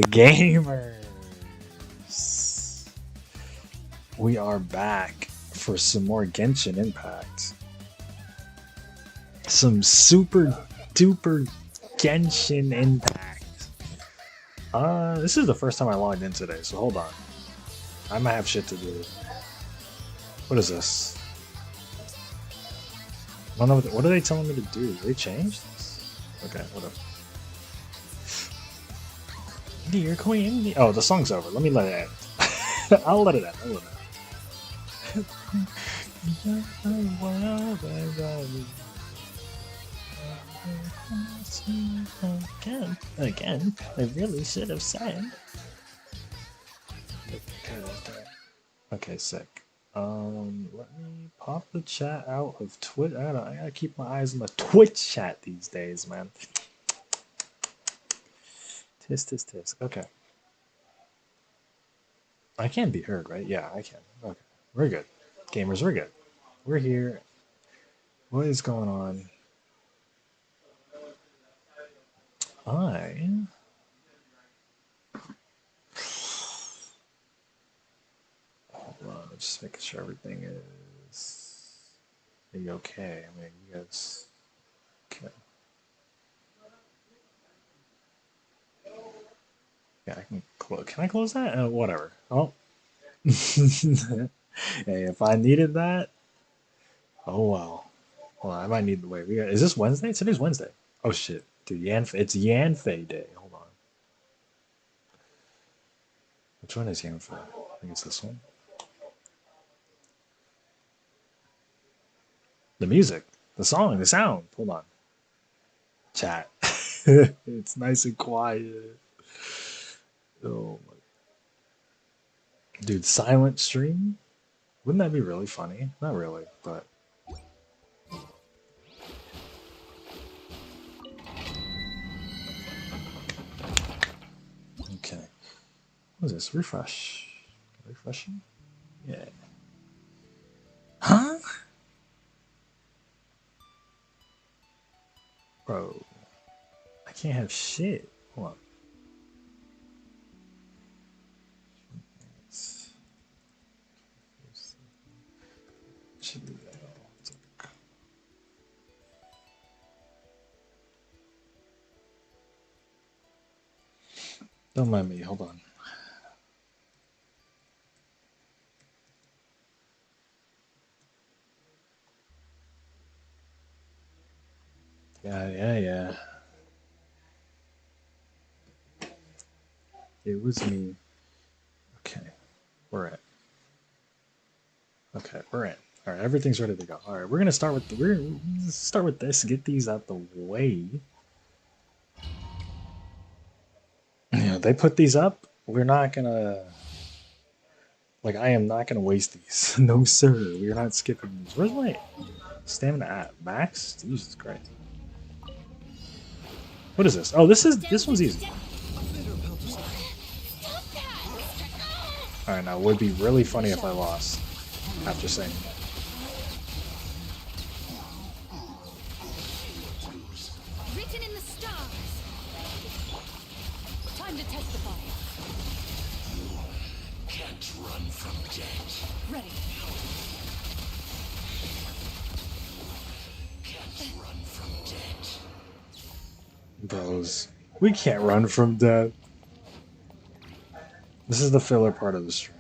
Gamers, we are back for some more Genshin Impact. Some super duper Genshin Impact. This is the first time I logged in today, so hold on. I might have shit to do. What is this? I don't know what are they telling me to do? They changed? Okay, whatever. Dear Queen. Oh, the song's over. Let me let it end. I'll let it end. Again, I really should have said. Okay, sick. Let me pop the chat out of Twitch. I gotta keep my eyes on the Twitch chat these days, man. Tisk. Okay. I can be heard, right? Yeah, I can. Okay. We're good. Gamers, we're good. We're here. What is going on? Hold on, just making sure everything is okay. I mean, you guys. Okay. Yeah, I can close. Can I close that? Whatever. Oh. Hey, if I needed that, oh well. Well, I might need the way. Is this Wednesday? Today's Wednesday. Oh shit, dude, it's Yanfei Day. Hold on. Which one is Yanfei? I think it's this one. The music, the song, the sound. Hold on. Chat. It's nice and quiet. Oh my. Dude, silent stream? Wouldn't that be really funny? Not really, but. Okay. What is this? Refresh. Refreshing? Yeah. Huh? Bro. I can't have shit. Hold on. Don't mind me, hold on. Yeah. It was me. Okay, we're in. Okay, we're in. All right, everything's ready to go. All right, we're gonna start with this. Get these out the way. Yeah, they put these up. We're not gonna. Like, I am not gonna waste these. No, sir. We're not skipping these. Where's my stamina at? Max? Jesus Christ. What is this? Oh, this one's easy. All right, now it would be really funny if I lost. After saying. Written in the stars. Time to testify. Can't run from death. Ready. Can't run from death. Bros, we can't run from death. This is the filler part of the stream.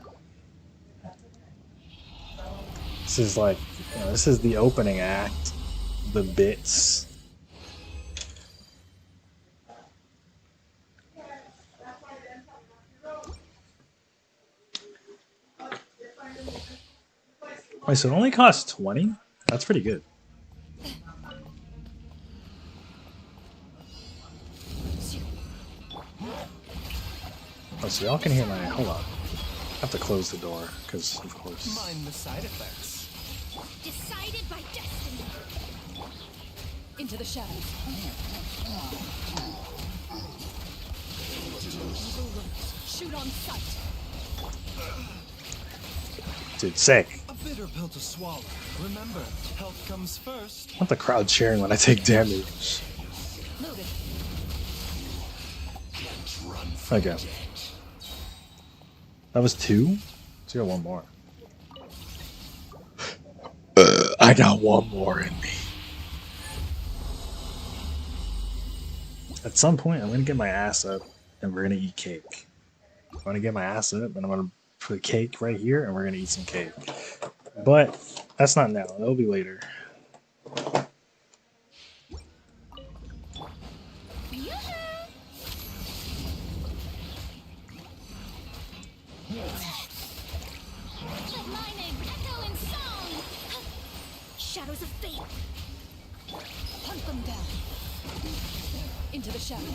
This is like, this is the opening act, the bits. Wait, so it only costs 20? That's pretty good. Oh, so y'all can hear my. Hold on. I have to close the door, because, of course. Mind the side effects. Decided by destiny. Into the shadows. Shoot on sight. Dude, sick. A bitter pill to swallow. Remember, health comes first. I want the crowd cheering when I take damage. Loaded. Okay. That was two? So you got one more. I got one more in me. At some point, I'm gonna get my ass up and we're gonna eat cake. I'm gonna get my ass up and I'm gonna put cake right here and we're gonna eat some cake. But that's not now. That'll be later. Let my name echo in song. Shadows of fate. Hunt them down. Into the shadows.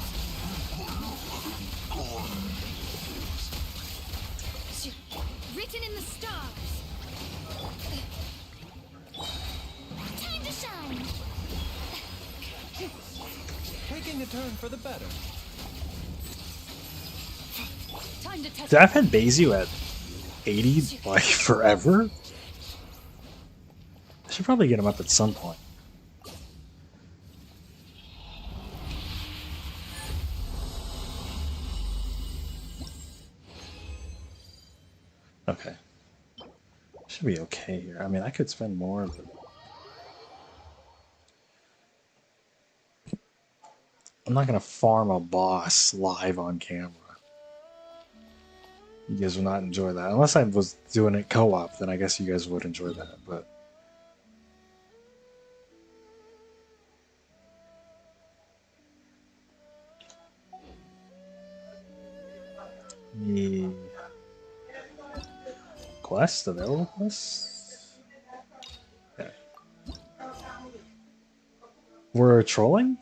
Written in the stars. Time to shine. Taking a turn for the better. Time to test. Dude, I've had Bezu at 80 like forever. I should probably get him up at some point. Okay. Should be okay here. I mean, I could spend more, but I'm not gonna farm a boss live on camera. You guys will not enjoy that. Unless I was doing it co-op, then I guess you guys would enjoy that, but the quest, available quest? Okay. We're trolling?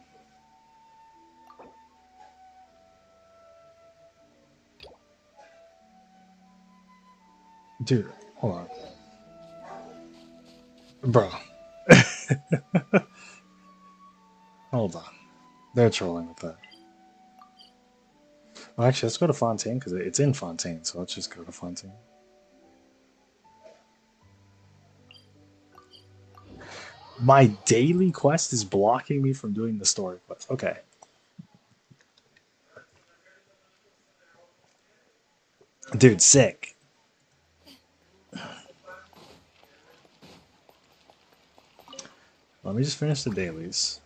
Dude, hold on. Bro. Hold on. They're trolling with that. Well, actually, let's go to Fontaine, because it's in Fontaine, so let's just go to Fontaine. My daily quest is blocking me from doing the story quest. Okay. Dude, sick. Let me just finish the dailies.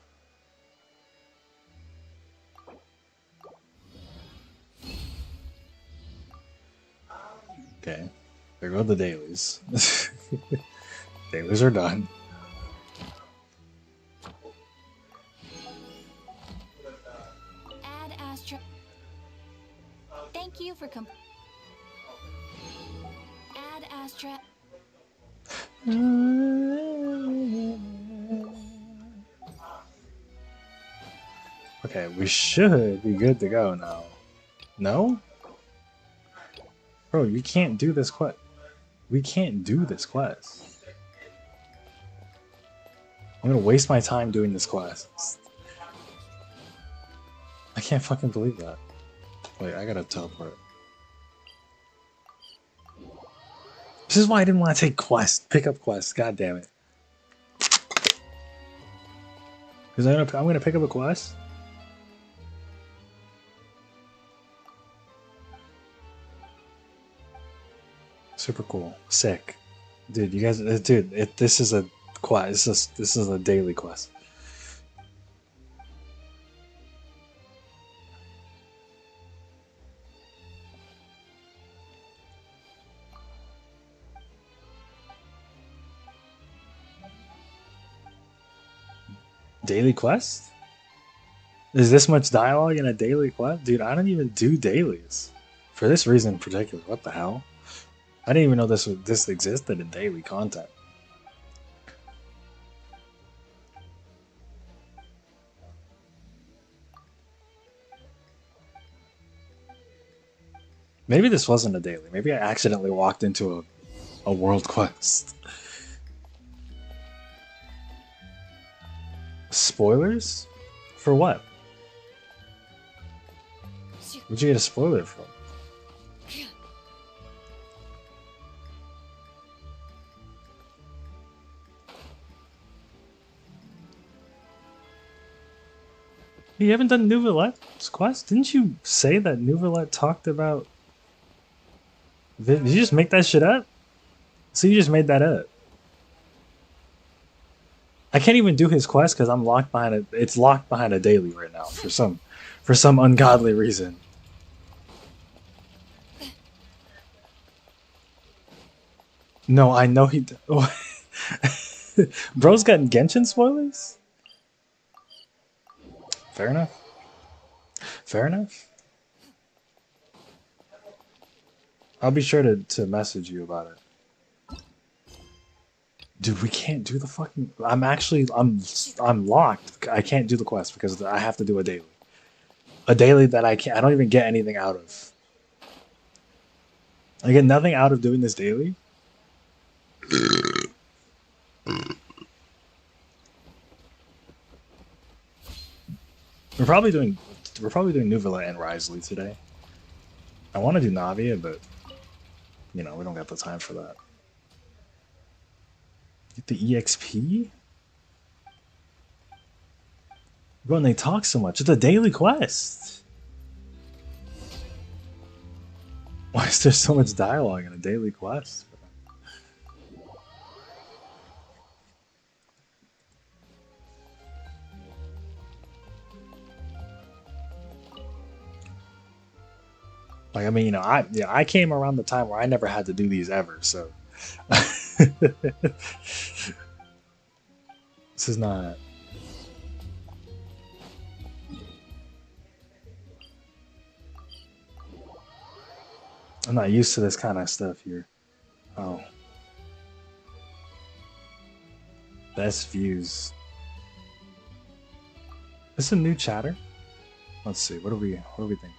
Okay. There go the dailies. Dailies are done. Add Astra. Thank you for Add Astra. Okay, we should be good to go now. No? Bro, you can't do this quest. We can't do this quest. I'm gonna waste my time doing this quest. I can't fucking believe that. Wait, I gotta teleport. This is why I didn't want to take quest, pick up quest. God damn it. Because I'm gonna pick up a quest. Super cool, sick, dude. You guys, dude, this is a quest. This is a daily quest. Daily quest? Is this much dialogue in a daily quest? Dude, I don't even do dailies. For this reason in particular. What the hell? I didn't even know this existed in daily content. Maybe this wasn't a daily. Maybe I accidentally walked into a world quest. Spoilers? For what? Where'd you get a spoiler from? You haven't done Neuvillette's quest? Didn't you say that Neuvillette talked about... Did you just make that shit up? So you just made that up. I can't even do his quest because I'm locked behind it. It's locked behind a daily right now for some ungodly reason. No, I know he... Bro's got Genshin spoilers? Fair enough. Fair enough. I'll be sure to message you about it. Dude, we can't do the fucking... I'm locked. I can't do the quest because I have to do a daily. A daily that I don't even get anything out of. I get nothing out of doing this daily. We're probably doing Neuvillette and Risley today. I want to do Navia, but you know, we don't got the time for that. Get the EXP? Bro, and they talk so much. It's a daily quest. Why is there so much dialogue in a daily quest? Like, I mean, you know, I came around the time where I never had to do these ever, so this is not. I'm not used to this kind of stuff here. Oh, best views. This is a new chatter. Let's see. What are we thinking?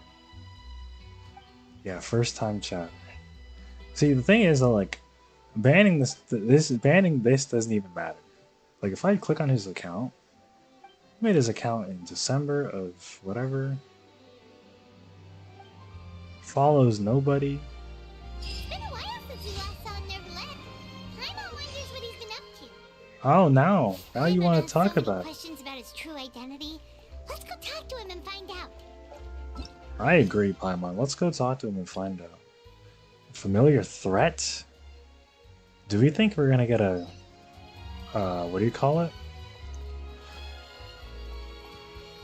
Yeah, first time chatter. See, the thing is, though, like, banning this doesn't even matter. Like, if I click on his account, he made his account in December of whatever. Follows nobody. It's been a while since we last saw Neuvillette. Paimon wonders what he's been up to. Oh, now you Paimon want asked to talk so many about it. questions about his true identity. Let's go talk to him and find out. I agree, Paimon. Let's go talk to him and find out. Familiar threat? Do we think we're gonna get a what do you call it?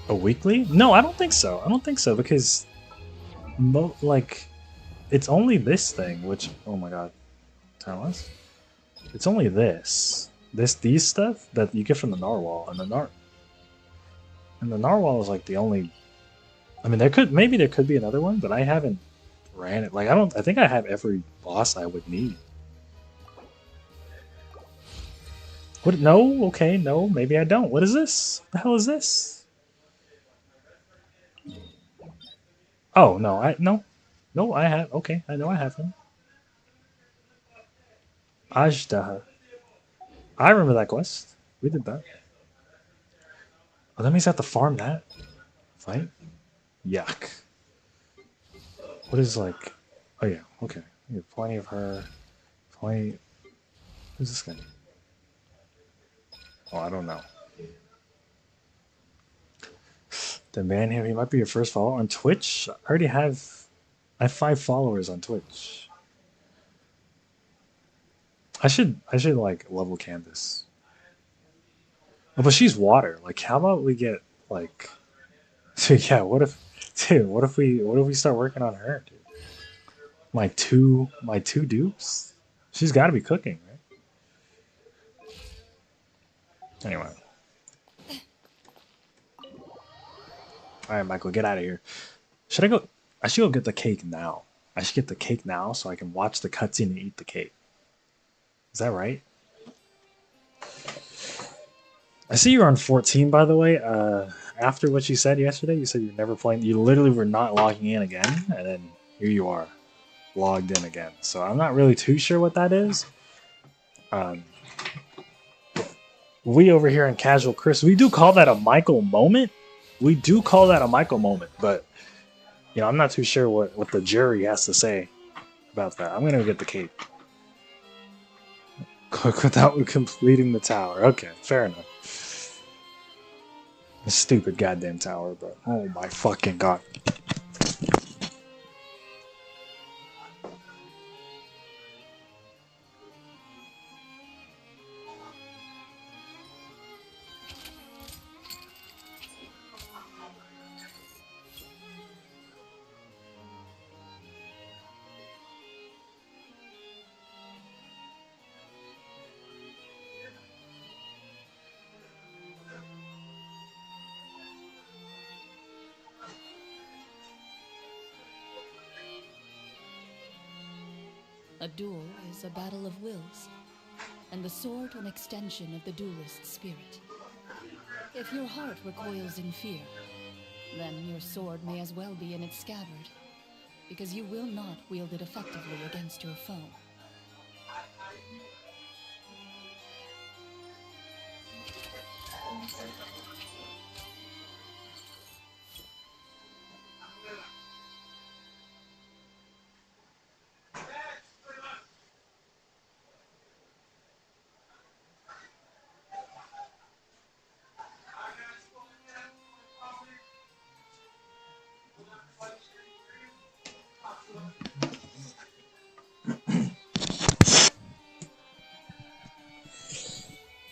A weekly? No, I don't think so. I don't think so because like it's only this thing, which oh my god. Tell us. It's only these stuff that you get from the narwhal, and the narwhal is like the only. I mean, there could be another one, but I haven't ran it. Like I think I have every boss I would need. What? No, okay, no, maybe I don't. What is this? What the hell is this? Oh no, I have. Okay, I know I have him. Ajdaha. I remember that quest. We did that. Oh, that means I have to farm that. Fight? Yuck. What is like... Oh yeah, okay. We have plenty of her. Plenty... Who's this guy? Oh, I don't know. Then ban him. He might be your first follower on Twitch. I have 5 followers on Twitch. I should like level Candace. Oh, but she's water. Like, how about we get like? Dude, yeah. What if we start working on her, dude? My two dupes. She's got to be cooking, right? Anyway. All right, Michael, get out of here. Should I go? I should go get the cake now. I should get the cake now so I can watch the cutscene and eat the cake. Is that right? I see you're on 14, by the way. After what you said yesterday, you said you're never playing. You literally were not logging in again, and then here you are, logged in again. So I'm not really too sure what that is. We over here in Casual Chris, we do call that a Michael moment. We do call that a Michael moment, but you know, I'm not too sure what the jury has to say about that. I'm gonna go get the cake. Cook without completing the tower. Okay, fair enough. The stupid goddamn tower, bro. Oh my fucking god. A duel is a battle of wills, and the sword an extension of the duelist's spirit. If your heart recoils in fear, then your sword may as well be in its scabbard, because you will not wield it effectively against your foe.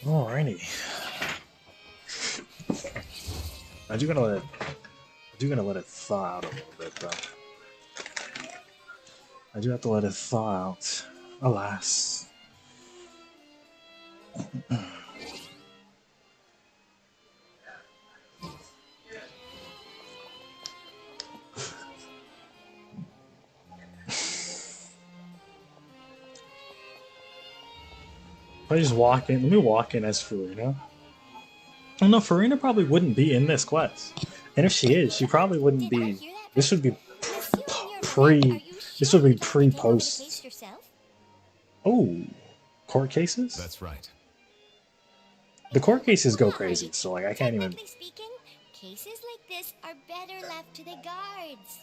Alrighty. I do gotta let it thaw out a little bit though. I do have to let it thaw out. Alas. I just walk in. Let me walk in as Farina. Oh no, Farina probably wouldn't be in this quest. And if she is, she probably wouldn't be. This would be pre. This would be pre-post. Oh, court cases? That's right. The court cases go crazy, so like I can't even. Technically speaking, cases like this are better left to the guards.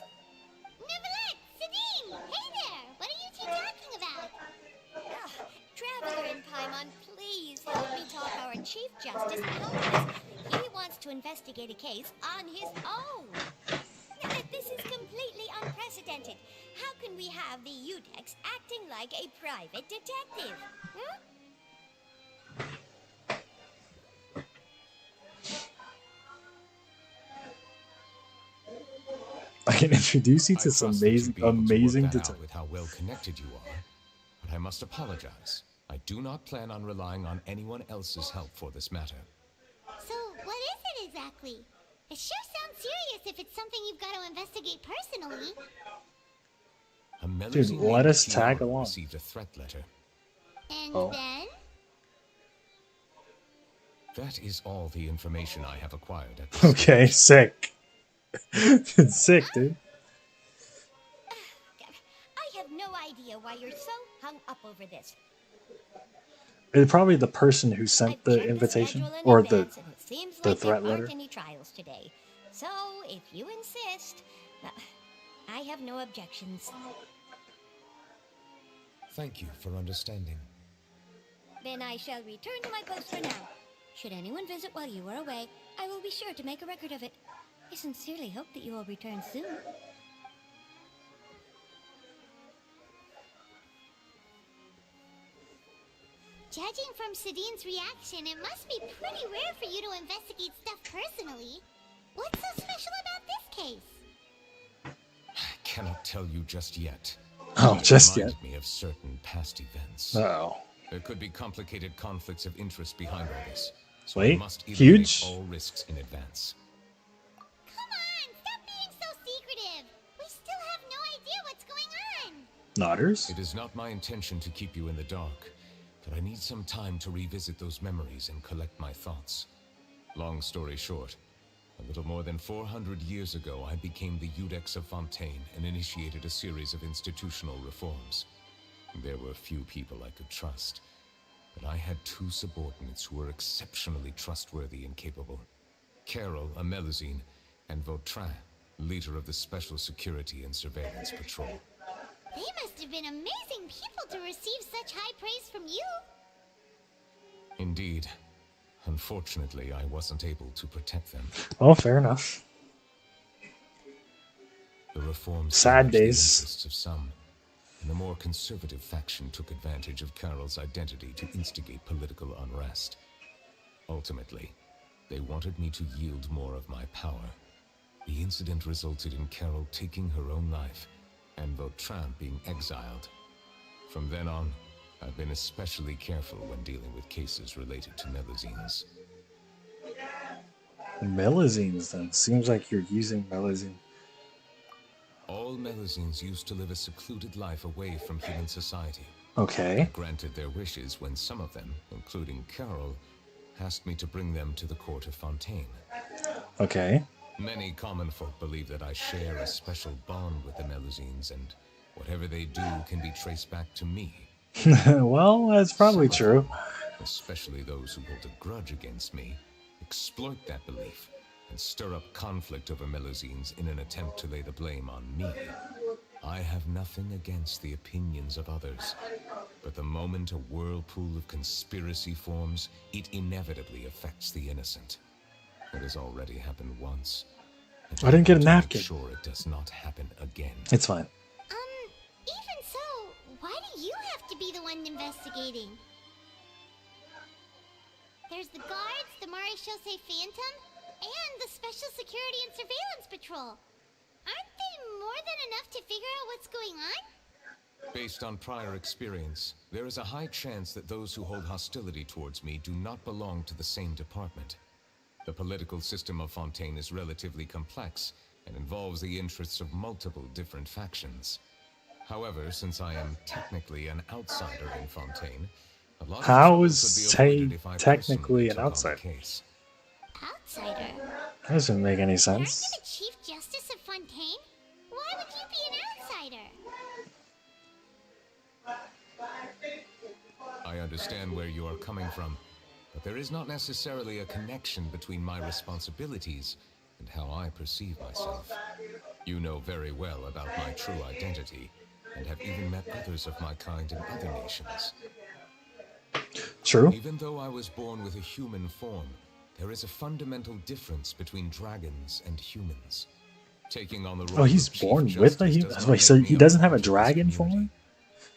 Neuvillette! Sadine! Hey there! What are you two talking about? Ugh, Traveler in Paimon, please help me talk our Chief Justice out of this. He wants to investigate a case on his own. This is completely unprecedented. How can we have the Udex acting like a private detective? Hmm? I can introduce you to I some trust that you'd amazing, be able to work amazing that out detectives. with how well connected you are, but I must apologize. I do not plan on relying on anyone else's help for this matter. So, what is it exactly? It sure sounds serious if it's something you've got to investigate personally. A Melusine let named us tag Kiara along. received a threat letter. And Oh. then? That is all the information I have acquired at this Okay, stage. sick. It's sick, dude. I have no idea why you're so hung up over this. It's probably the person who sent I've the checked invitation schedule in or advance, and it seems the like threat there letter. aren't any trials today. So, if you insist, I have no objections. Thank you for understanding. Then I shall return to my post for now. Should anyone visit while you are away, I will be sure to make a record of it. I sincerely hope that you will return soon. Judging from Sadine's reaction, it must be pretty rare for you to investigate stuff personally. What's so special about this case? I cannot tell you just yet. Oh, It just yet. reminded me of certain past events. Oh, There could be complicated conflicts of interest behind all this. So Wait, I must eliminate huge? all risks in advance. Come on, stop being so secretive. We still have no idea what's going on. Nodders. It is not my intention to keep you in the dark, but I need some time to revisit those memories and collect my thoughts. Long story short, a little more than 400 years ago, I became the Udex of Fontaine and initiated a series of institutional reforms. There were few people I could trust, but I had two subordinates who were exceptionally trustworthy and capable. Carol, a Melusine, and Vautrin, leader of the Special Security and Surveillance Patrol. They must have been amazing people to receive such high praise from you. Indeed. Unfortunately, I wasn't able to protect them. Oh, fair enough. The reforms Sad damaged the days. interests of some, and the more conservative faction took advantage of Carol's identity to instigate political unrest. Ultimately, they wanted me to yield more of my power. The incident resulted in Carol taking her own life, and Vautrin being exiled. From then on, I've been especially careful when dealing with cases related to Melusines. Melusines, then. Seems like you're using Melusine. All Melusines used to live a secluded life away from human society. Okay. I granted their wishes when some of them, including Carol, asked me to bring them to the court of Fontaine. Okay. Many common folk believe that I share a special bond with the Melusines, and whatever they do can be traced back to me. Well, that's probably Some of true. them, especially those who hold a grudge against me, exploit that belief and stir up conflict over Melusines in an attempt to lay the blame on me. I have nothing against the opinions of others, but the moment a whirlpool of conspiracy forms, it inevitably affects the innocent. It has already happened once. and I didn't get a want to make napkin. Sure, it does not happen again. It's fine. Even so, why do you have to be the one investigating? There's the guards, the Maréchaussée Phantom, and the Special Security and Surveillance Patrol. Aren't they more than enough to figure out what's going on? Based on prior experience, there is a high chance that those who hold hostility towards me do not belong to the same department. The political system of Fontaine is relatively complex and involves the interests of multiple different factions. However, since I am technically an outsider in Fontaine, a lot of How trouble is could be Tay avoided if I technically personally an took on the outsider? case. Outsider? That doesn't make any Aren't you sense. the Chief Justice of Fontaine? Why would you be an outsider? I understand where you are coming from, but there is not necessarily a connection between my responsibilities and how I perceive myself. You know very well about my true identity, and have even met others of my kind in other nations. True. Even though I was born with a human form, there is a fundamental difference between dragons and humans. Taking on the role Oh, he's of Chief born with a Justice human. does Wait, not so make he me a doesn't have a part of this dragon community. form?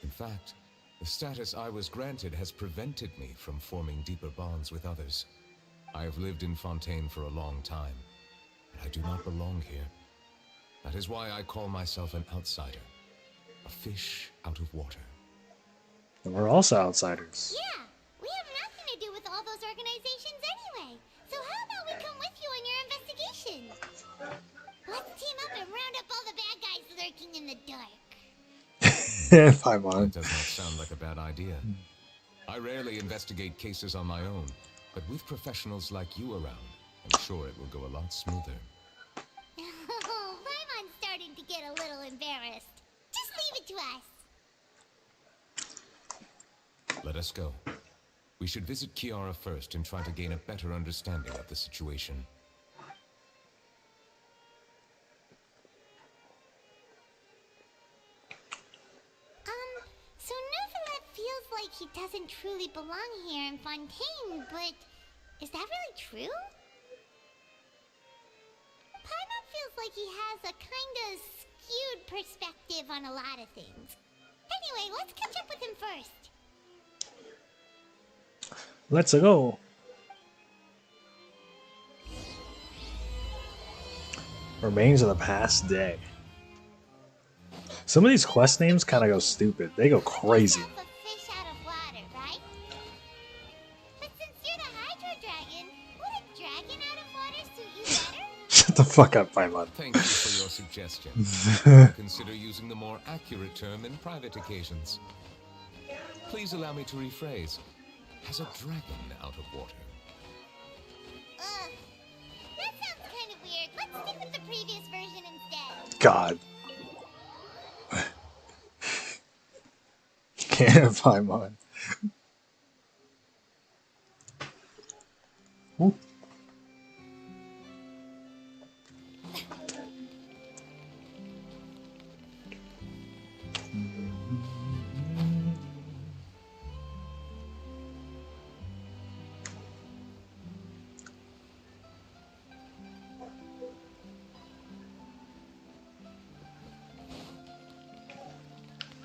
In fact, the status I was granted has prevented me from forming deeper bonds with others. I have lived in Fontaine for a long time, but I do not belong here. That is why I call myself an outsider, a fish out of water. And we're also outsiders. Yeah, we have nothing to do with all those organizations anyway. So how about we come with you on your investigation? Let's team up and round up all the bad guys lurking in the dark. If I'm on. That does not sound like a bad idea. I rarely investigate cases on my own, but with professionals like you around, I'm sure it will go a lot smoother. Oh, Paimon's starting to get a little embarrassed. Just leave it to us. Let us go. We should visit Kiara first and try to gain a better understanding of the situation. So Neuvillette feels like he doesn't truly belong here in Fontaine, but is that really true? Paimon feels like he has a kinda skewed perspective on a lot of things. Anyway, let's catch up with him first. Let's go. Remains of the past day. Some of these quest names kind of go stupid. They go crazy. Yourself a fish out of water, right? But since you're the Hydro Dragon, would a dragon out of water suit you better? Shut the fuck up, Paimon. Thank you for your suggestion. I'll consider using the more accurate term in private occasions. Please allow me to rephrase. As a dragon out of water. Ugh. That sounds kind of weird. Let's stick with the previous version instead. God. Can't Paimon. Ooh.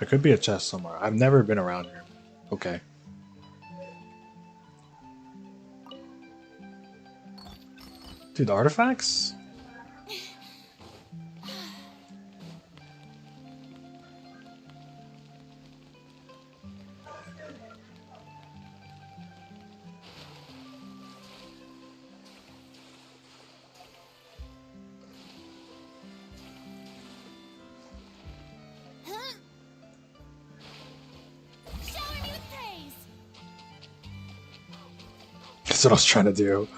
There could be a chest somewhere. I've never been around here. Okay. Dude, artifacts? Huh? Shower me with praise. That's what I was trying to do.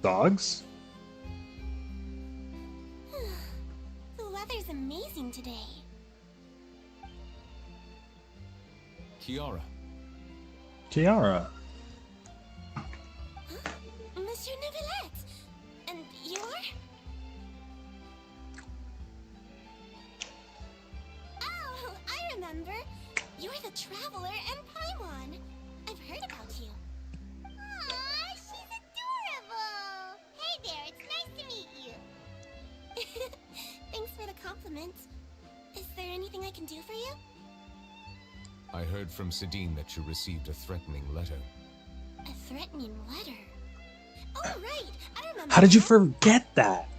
Dogs? The weather's amazing today. Kiara, Kiara. Monsieur Neuvillette! And you are? Oh, I remember. You're the Traveler and Paimon. I've heard about you. Aw, she's adorable! Hey there, it's nice to meet you. Thanks for the compliment. Is there anything I can do for you? I heard from Sidine that you received a threatening letter. A threatening letter? Oh, right! I remember. How did you now. forget that?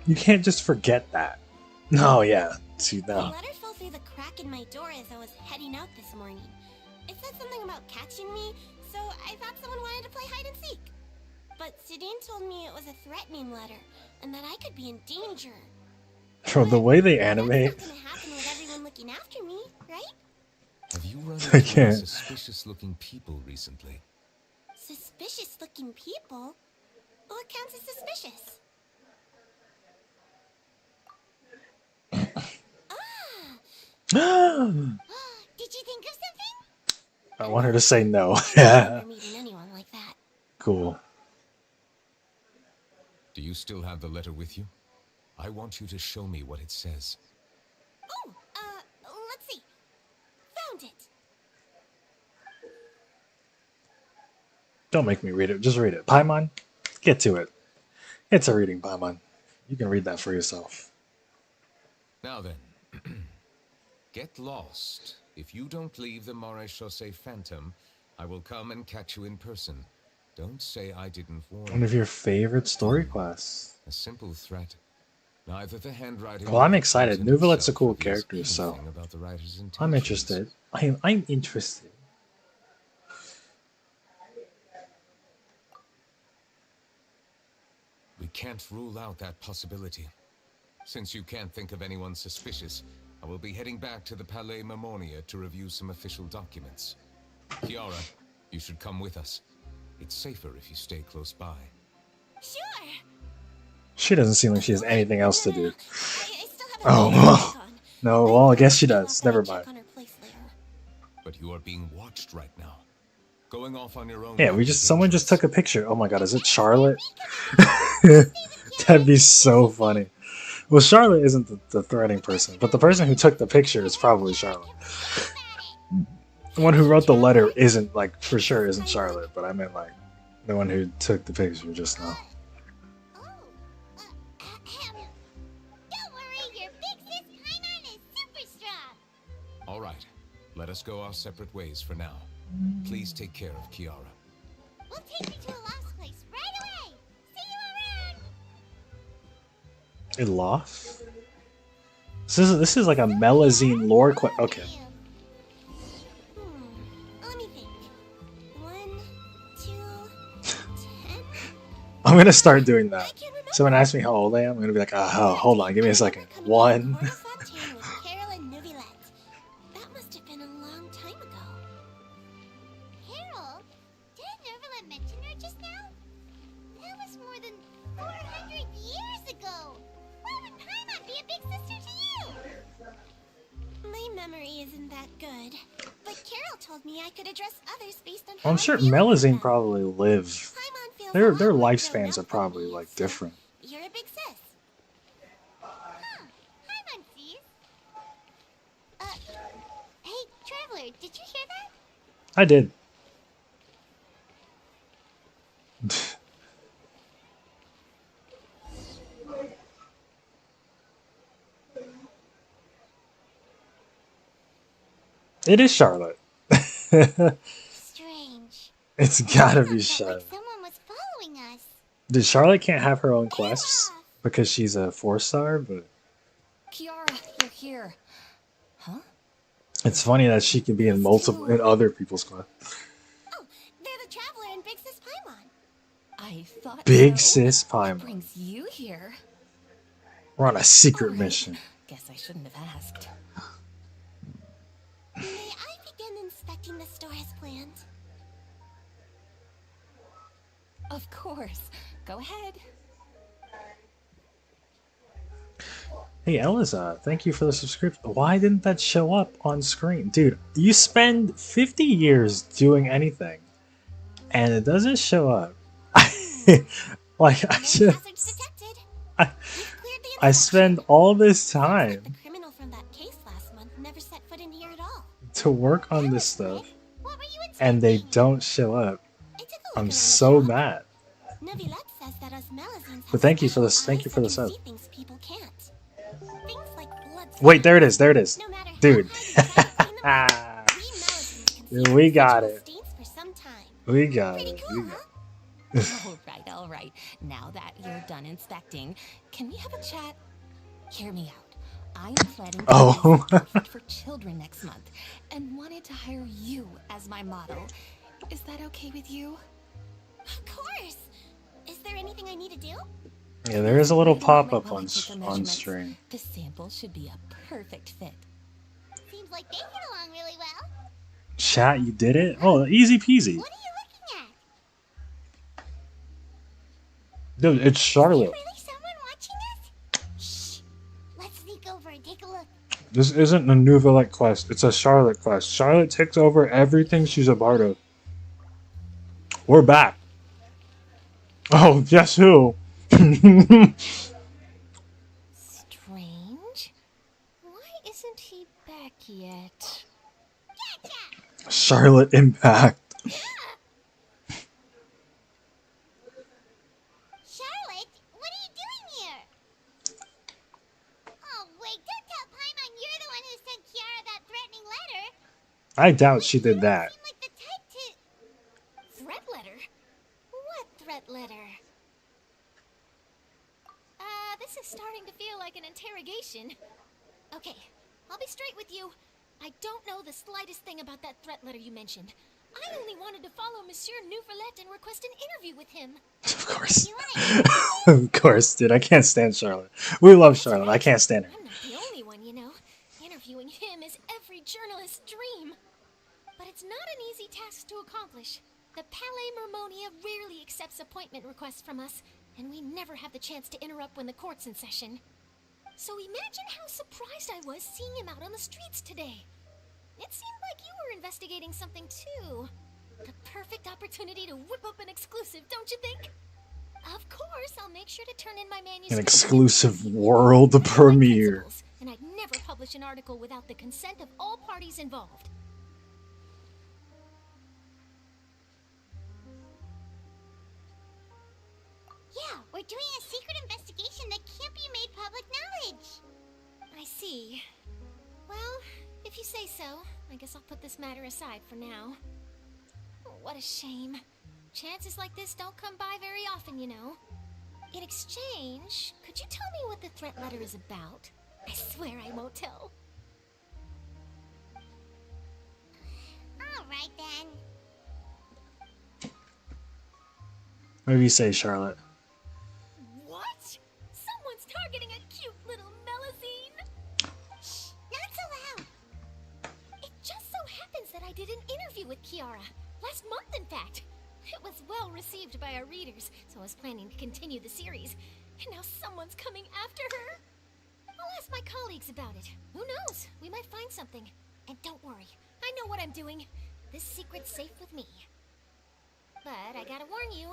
You can't just forget that. No, yeah. See, The no. letter fell through the crack in my door as I was heading out this morning. It said something about catching me, so I thought someone wanted to play hide and seek. But Sidine told me it was a threatening letter, and that I could be in danger. From the way they That's animate. not gonna happen with everyone looking after me, right? Have you run I into any can't. suspicious-looking people recently? Suspicious-looking people? What counts as suspicious? I Did you think of something? want her to say no. I Yeah. don't remember meeting anyone like that. Cool. Do you still have the letter with you? I want you to show me what it says. Oh, let's see. Found it. Don't make me read it. Just read it. Paimon, get to it. It's a reading, Paimon. You can read that for yourself. Now then, get lost. If you don't leave the Maréchaussée Phantom, I will come and catch you in person. Don't say I didn't warn One of you. your favorite story quests. A simple threat. Neither the handwriting. Well, I'm nor the excited. content Neuvillette's a itself cool reveals character, so anything about the writer's I'm intentions. interested. I'm interested. We can't rule out that possibility. Since you can't think of anyone suspicious, I will be heading back to the Palais Mermonia to review some official documents. Kiara, you should come with us. It's safer if you stay close by. Sure. She doesn't seem like she has anything else to do. I still have Oh, a well. on. No, well, I guess she I'll does. have Never to check mind. on her place later. But you are being watched right now. Going off on your own. Yeah, might be someone just dangerous. took a picture. Oh my god, is it Charlotte? That'd be so funny. Well, Charlotte isn't the threatening person, but the person who took the picture is probably Charlotte. The one who wrote the letter isn't, like, for sure isn't Charlotte, but I meant, like, the one who took the picture just now. Oh, don't worry, your big sis Paimon is super strong. All right, let us go our separate ways for now. Please take care of Kiara. We'll take you to a lost place right away. See you around. A loft? This is like a Melazine lore quest. Okay. Let me think. 1, 2, 10. I'm gonna start doing I that. can't remember. Someone asks me how old I am, I'm gonna be like, oh, hold on, give me a second. 1. With Carol and Neuvillette. That must have been a long time ago. Carol? Didn't Neuvillette mention her just now? That was more than 400 years ago. Why would Paimon be a big sister to you? My memory isn't that good. But Carol told me I could address others based on how I'm I sure feel about Melazine them. probably live. Paimon feels Their a lot like lifespans grown are up probably with me, like so different. You're a big sis. Traveler, did you hear that? I did. It is Charlotte. Strange. It's I gotta thought be that Charlotte. like someone was following us. Did Charlotte can't have her own Get quests off! because she's a 4-star? But Kiara, you're here. Huh? it's funny that she can be in multiple in other people's quests. Oh, they're the Traveler and Big Sis Paimon. I thought Big so. Sis What Paimon. brings you here? We're on a secret All right. mission. Guess I shouldn't have asked. May I begin inspecting the store as planned? Of course. Go ahead. Hey Eliza, thank you for the subscription. Why didn't that show up on screen? Dude, you spend 50 years doing anything and it doesn't show up. Like I No just hazards detected. I, You've cleared the I inspection. spend all this Seems like the time criminal from that case last month never set foot in here at all. to work on That this was stuff quick. What were you and they expecting? don't show up. I took a look I'm around the so shop. mad. Neuvillette says that us Melazines But have thank you for special this. Thank eyes you for that the can sub. see things people can't. Things like blood Wait, there it stains. is. There it is. No matter how Dude. hard we try to clean them up, we Melazines can see We got residual it. stains for some time. We got Pretty it. cool, We got huh? All right. Now that you're done inspecting, can we have a chat? Hear me out. I'm planning to Oh. raise an outfit for children next month and wanted to hire you as my model. Is that okay with you? Of course. Is there anything I need to do? Yeah, there is a little Wait pop moment up while I on take the on measurements. stream. The sample should be a perfect fit. Seems like they get along really well. Chat, you did it? Oh, easy peasy. What are you looking at? Dude, it's Is there Charlotte. really someone watching us? Shh. Let's sneak over and take a look. This isn't a Neuvillette quest. It's a Charlotte quest. Charlotte takes over everything she's a part of. We're back. Oh, guess who? Strange. Why isn't he back yet? Gotcha! Charlotte Impact. Charlotte, what are you doing here? Oh, wait, don't tell Paimon you're the one who sent Kiara that threatening letter. I doubt she did You that. seem like the type to... Threat letter? What threat letter? This is starting to feel like an interrogation. Okay, I'll be straight with you. I don't know the slightest thing about that threat letter you mentioned. I only wanted to follow Monsieur Neuvillette and request an interview with him. Of course. You wanna... Of course, dude. I can't stand Charlotte. We love Charlotte. I can't stand her. I'm not the only one, you know. Interviewing him is every journalist's dream. But it's not an easy task to accomplish. The Palais Mermonia rarely accepts appointment requests from us, and we never have the chance to interrupt when the court's in session. So imagine how surprised I was seeing him out on the streets today. It seemed like you were investigating something too. The perfect opportunity to whip up an exclusive, don't you think? Of course, I'll make sure to turn in my manuscript. An exclusive world premiere. And I'd never publish an article without the consent of all parties involved. Yeah, we're doing a secret investigation that can't be made public knowledge. I see. Well, if you say so, I guess I'll put this matter aside for now. What a shame. Chances like this don't come by very often, you know. In exchange, could you tell me what the threat letter is about? I swear I won't tell. All right, then. What do you say, Charlotte? What? Someone's targeting a cute little Melazine? Shh, not so loud. It just so happens that I did an interview with Kiara. Last month, in fact. It was well received by our readers, so I was planning to continue the series. And now someone's coming after her. I'll ask my colleagues about it. Who knows? We might find something. And don't worry, I know what I'm doing. This secret's safe with me. But I gotta warn you,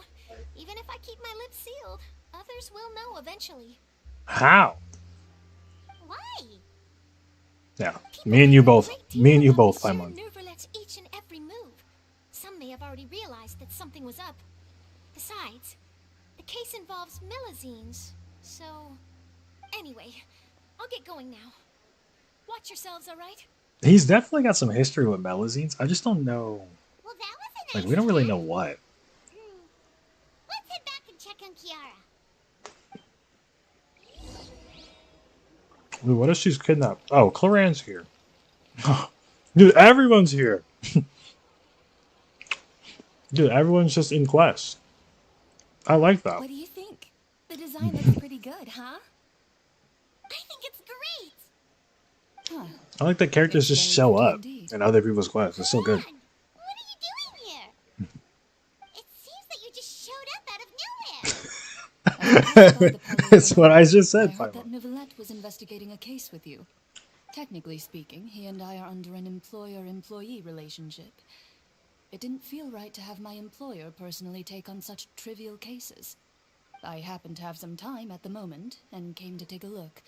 even if I keep my lips sealed, others will know eventually. How? Why? Yeah, People care a great Me and deal you about both, Monsieur Paimon. Neuvillette's each and every move. Some may have already realized that something was up. Besides, the case involves Melazines, so... Anyway, I'll get going now. Watch yourselves, alright? He's definitely got some history with Melazines. I just don't know. Well, that was a Like, nice we don't really chat. know what. Let's head back and check on Kiara. Dude, what if she's kidnapped? Oh, Claran's here. Dude, everyone's here. Dude, everyone's just in quest. I like that. What do you think? The design looks pretty good, huh? I think it's great. Huh. I like that characters It's just very show pretty up indeed. in other people's quests. It's so good. Come on, what are you doing here? It seems that you just showed up out of nowhere. It's what I just I said, heard that Paimon. Neuvillette was investigating a case with you. Technically speaking, he and I are under an employer-employee relationship. It didn't feel right to have my employer personally take on such trivial cases. I happen to have some time at the moment, and came to take a look.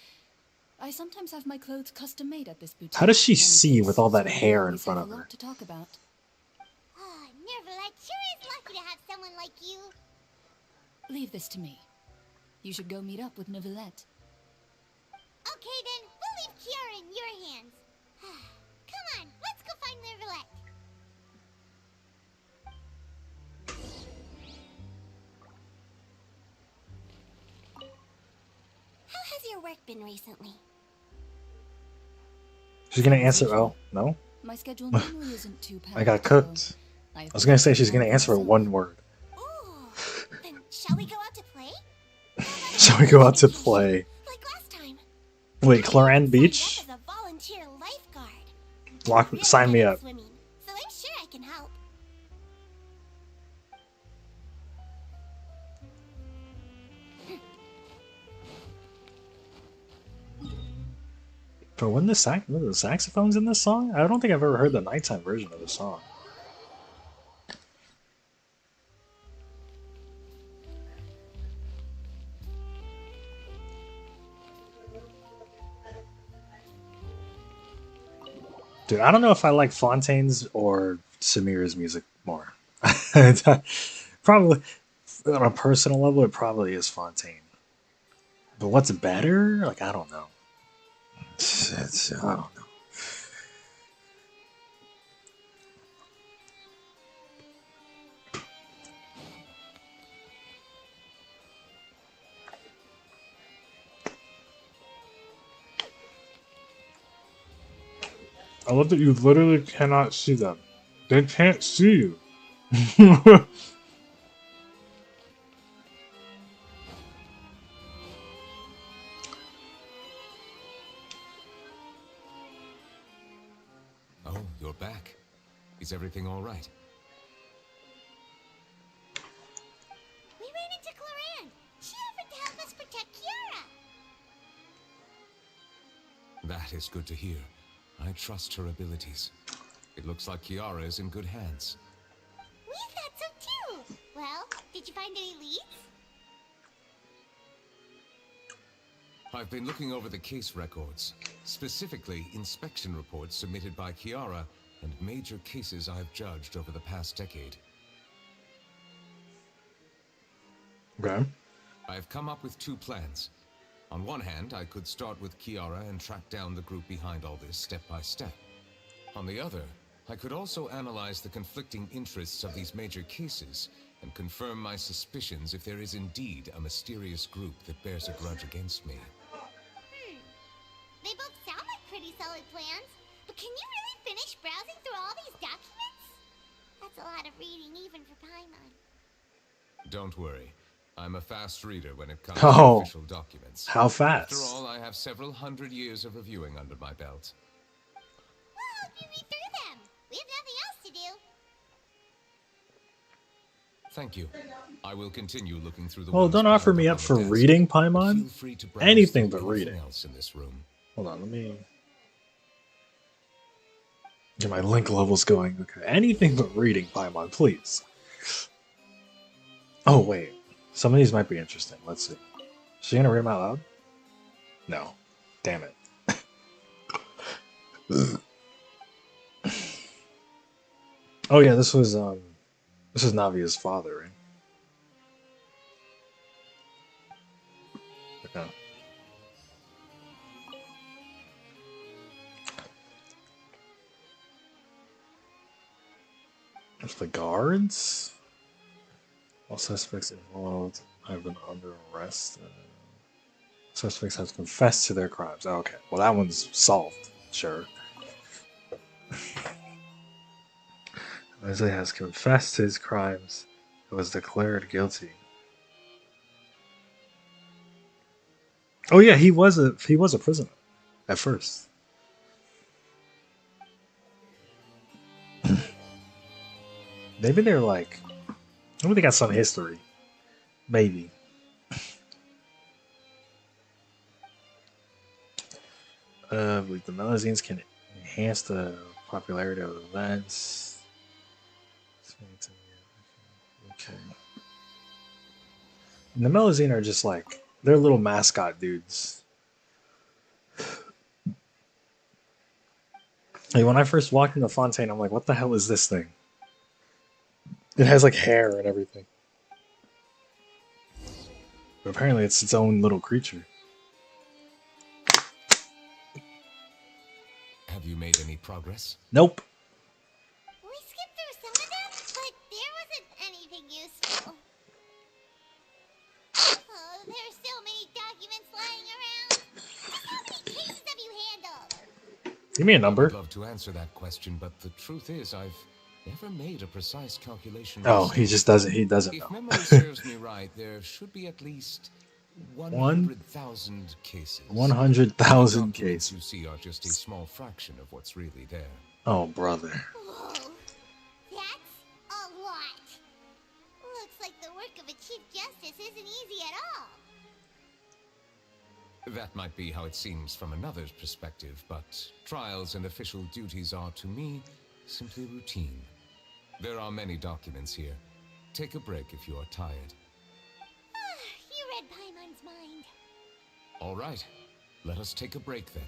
I sometimes have my clothes custom made at this boutique. How does she in any see case, with all that so we hair in always front have of a her? lot to talk about. Oh, Neuvillette sure is lucky to have someone like you. Leave this to me. You should go meet up with Neuvillette. Okay then, we'll leave Kiara in your hands. Come on, let's go find Neuvillette. How has your work been recently? She's gonna answer. Oh, no? My schedule normally isn't too packed. I got so cooked. I was gonna say she's gonna taken answer time with for one myself. word. Ooh, then shall we go out to play? Shall we go out to play? Like last time. Wait, Claran Signed Beach? up as a volunteer lifeguard. Really Sign me good at up. swimming, so I'm sure I can help. But when the saxophones in this song? I don't think I've ever heard the nighttime version of the song. Dude, I don't know if I like Fontaine's or Samira's music more. Probably, on a personal level, it probably is Fontaine. But what's better? Like, I don't know. I don't know. I love that you literally cannot see them. They can't see you. Oh, you're back. Is everything all right? We ran into Claran. She offered to help us protect Kiara. That is good to hear. I trust her abilities. It looks like Kiara is in good hands. We thought so too. Well, did you find any leads? I've been looking over the case records, specifically inspection reports submitted by Kiara and major cases I've judged over the past decade. Okay. I've come up with two plans. On one hand, I could start with Kiara and track down the group behind all this step by step. On the other, I could also analyze the conflicting interests of these major cases and confirm my suspicions if there is indeed a mysterious group that bears a grudge against me. They both sound like pretty solid plans, but can you really finish browsing through all these documents? That's a lot of reading even for Paimon. Don't worry. I'm a fast reader when it comes Oh. to official documents. How fast? After all, I have several hundred years of reviewing under my belt. We'll help you read through them. We have nothing else to do. Thank you. I will continue looking through the Well, ones don't offer piled me on up the for desk, reading, but Paimon. feel free to browse Anything through but anything reading. else in this room. Hold on, let me get my link levels going. Okay, anything but reading, Paimon, please. Oh, wait. Some of these might be interesting. Let's see. Is she gonna read them out loud? No. Damn it. Oh yeah, this was Navia's father, right? Yeah. There's the guards. All suspects involved have been under arrest. Suspects have confessed to their crimes. Okay, well that one's solved. Sure. Wesley has confessed his crimes and was declared guilty. Oh yeah, he was a prisoner at first. Maybe they're like, maybe they got some history. Maybe. Like the magazines can enhance the popularity of events. Okay. And the Melazine are just like they're little mascot dudes. Like when I first walked into Fontaine, I'm like, what the hell is this thing? It has like hair and everything. But apparently it's its own little creature. Have you made any progress? Nope. We skipped through some of them, but there wasn't anything useful. Oh, there's so many documents lying around. Just how many cases have you handled? Give me a I number. would love to answer that question, but the truth is I've never made a precise calculation. Oh, he just doesn't. He doesn't If know. memory serves me right, there should be at least 100,000 cases. 100,000 Documents cases. you see are just a small fraction of what's really there. Oh, brother. Whoa, that's a lot. Looks like the work of a Chief Justice isn't easy at all. That might be how it seems from another's perspective, but trials and official duties are, to me, simply routine. There are many documents here. Take a break if you are tired. You read Paimon's mind. All right, let us take a break then.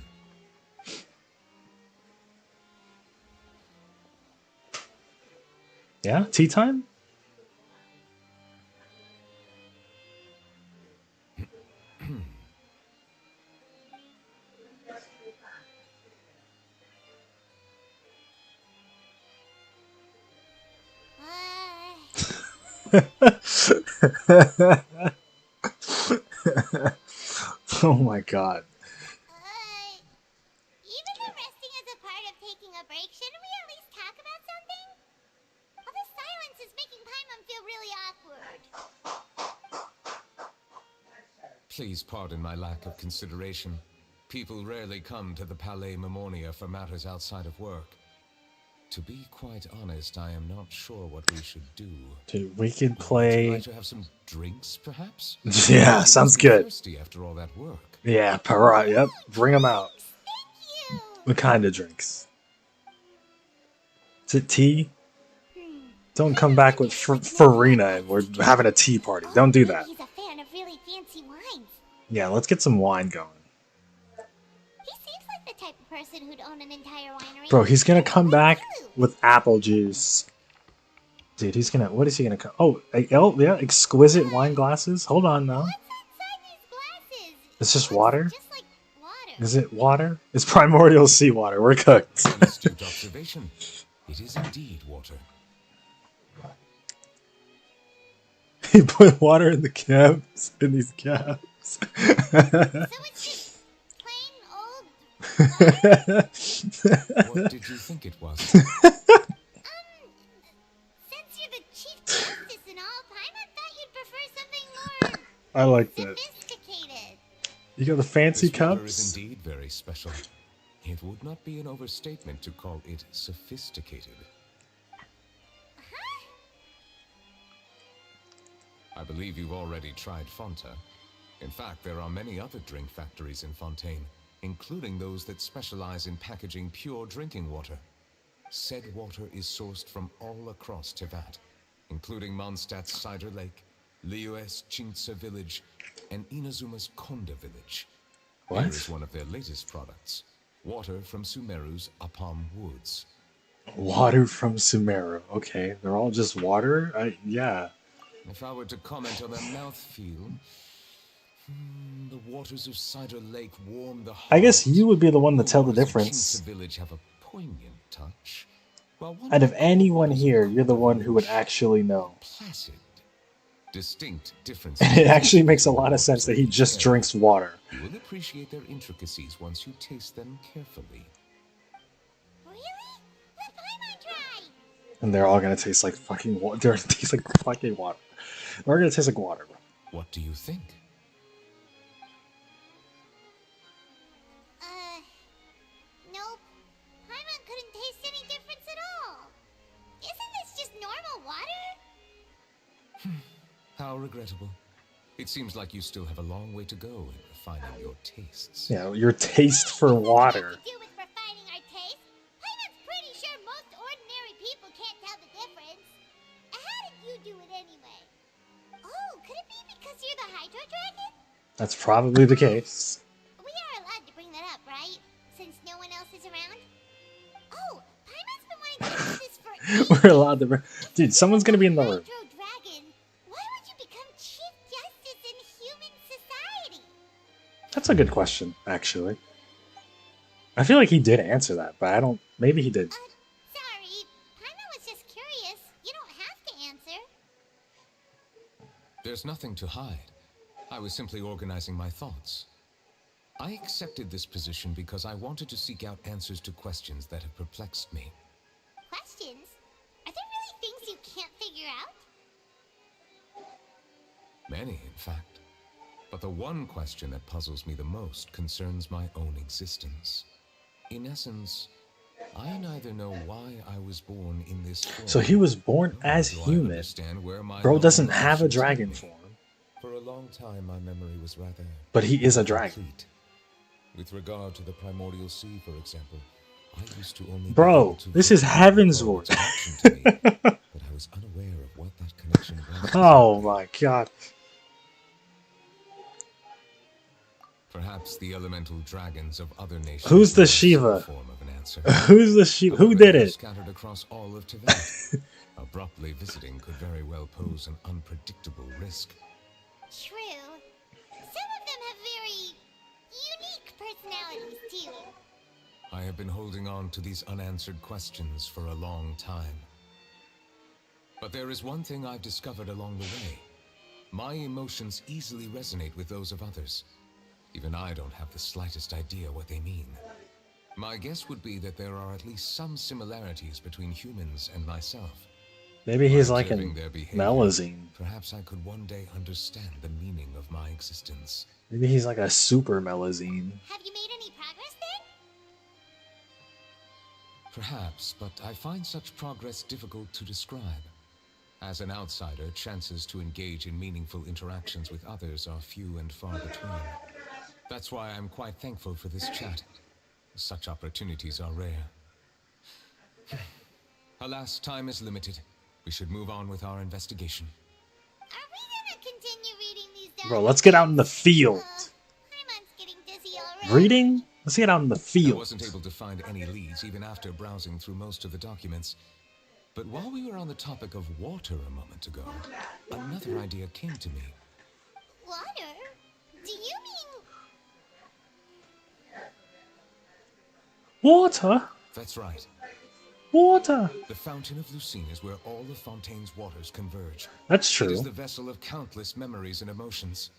Yeah, tea time. Oh my god. Even though resting is a part of taking a break, shouldn't we at least talk about something? All this silence is making Paimon feel really awkward. Please pardon my lack of consideration. People rarely come to the Palais Memoria for matters outside of work. To be quite honest, I am not sure what we should do. Dude, we can Would you play. like to have some drinks, perhaps? Yeah, You sounds must be good. thirsty after all that work. Yeah, para. Yep, bring them out. Thank you. What kind of drinks? Is it tea? Don't come back with Farina and we're having a tea party. Don't do that. He's a fan of really fancy wines. Yeah, let's get some wine going. He seems like the type of person who'd own an entire winery. Bro, he's gonna come back Too. with apple juice. Dude, he's gonna. What is he gonna come? Oh, yeah, exquisite wine glasses. Hold on now. What's inside these glasses? It's just Looks water? Just like water. Is it water? It's primordial seawater. We're cooked. An astute observation. It is indeed water. He put water in the caps. In these caps. So it's just plain old water? What did you think it was? Since you're the Chief Justice and all, Paimon thought you'd prefer something more I like that. sophisticated. You got the fancy This water cups. is indeed very special. It would not be an overstatement to call it sophisticated. I believe you've already tried Fonta. In fact, there are many other drink factories in Fontaine, including those that specialize in packaging pure drinking water. Said water is sourced from all across Tevat, including Mondstadt's Cider Lake, Liyue's Chintsa village, and Inazuma's Konda village. What? Here is one of their latest products. Water from Sumeru's Apam Woods. Water from Sumeru. Okay, they're all just water? Yeah. If I were to comment on the mouthfeel, the waters of Cider Lake warm the I guess heart. you would be the one to The tell the waters of Chinsa difference. Village have a poignant touch, while Out of wandering anyone waters of here, you're the Kuta one who would Village actually are know. placid. Distinct And differences it exist actually makes a between the lot of waters sense that he each just area. drinks water. You will appreciate their intricacies once you taste them carefully. Really? Let Paimon try! And they're all gonna taste like fucking water. They're gonna taste like fucking water. They're gonna taste like water. What do you think? Nope. Paimon couldn't taste any difference at all. Isn't this just normal water? How regrettable. It seems like you still have a long way to go in refining your tastes. Yeah, your taste for water. What to do with refining our taste? Paimon's pretty sure most ordinary people can't tell the difference. How did you do it anyway? Oh, could it be because you're the Hydro Dragon? That's probably the case. We are allowed to bring that up, right? Since no one else is around? Oh, Paimon's been wanting to do this for We're allowed to. Dude, someone's gonna be in the room. Hydro Dragon, why would you become Chief Justice in human society? That's a good question, actually. I feel like he did answer that, but I don't. Maybe he did. Sorry. Paimon was just curious. You don't have to answer. There's nothing to hide. I was simply organizing my thoughts. I accepted this position because I wanted to seek out answers to questions that have perplexed me. Questions? Are there really things you can't figure out? Many, in fact. But the one question that puzzles me the most concerns my own existence. In essence, I neither know why I was born in this form. So he was born nor as do I human. understand where my Bro long doesn't life have a should take dragon me. form, For a long time, my memory was rather but he is a dragon. complete. With regard to the primordial sea, for example, I used to only be Bro, able to this is vaguely Heaven's recall Ward. its connection to me, but I was unaware of what that connection was. Oh my god. Perhaps the elemental dragons of other nations. Who's the may have some Shiva? form of an answer. Who's the sheep? Who However, did they're it? scattered across all of Tibet. Abruptly visiting could very well pose an unpredictable risk. True. Some of them have very unique personalities, too. I have been holding on to these unanswered questions for a long time. But there is one thing I've discovered along the way. My emotions easily resonate with those of others. Even I don't have the slightest idea what they mean. My guess would be that there are at least some similarities between humans and myself. Maybe he's By like observing a their behavior, melazine. perhaps I could one day understand the meaning of my existence. Maybe he's like a super melazine. Have you made any progress then? Perhaps, but I find such progress difficult to describe. As an outsider, chances to engage in meaningful interactions with others are few and far between. That's why I'm quite thankful for this chat. Such opportunities are rare. Alas, time is limited. We should move on with our investigation. Are we gonna continue reading these documents? Bro, let's get out in the field. Paimon's getting dizzy already. Reading? Let's get out in the I field. wasn't able to find any leads even after browsing through most of the documents. But while we were on the topic of water a moment ago, another idea came to me. Water? Do you mean... Water? That's right. Water? The Fountain of Lucine is where all of Fontaine's waters converge. That's It is true. the vessel of countless memories and emotions.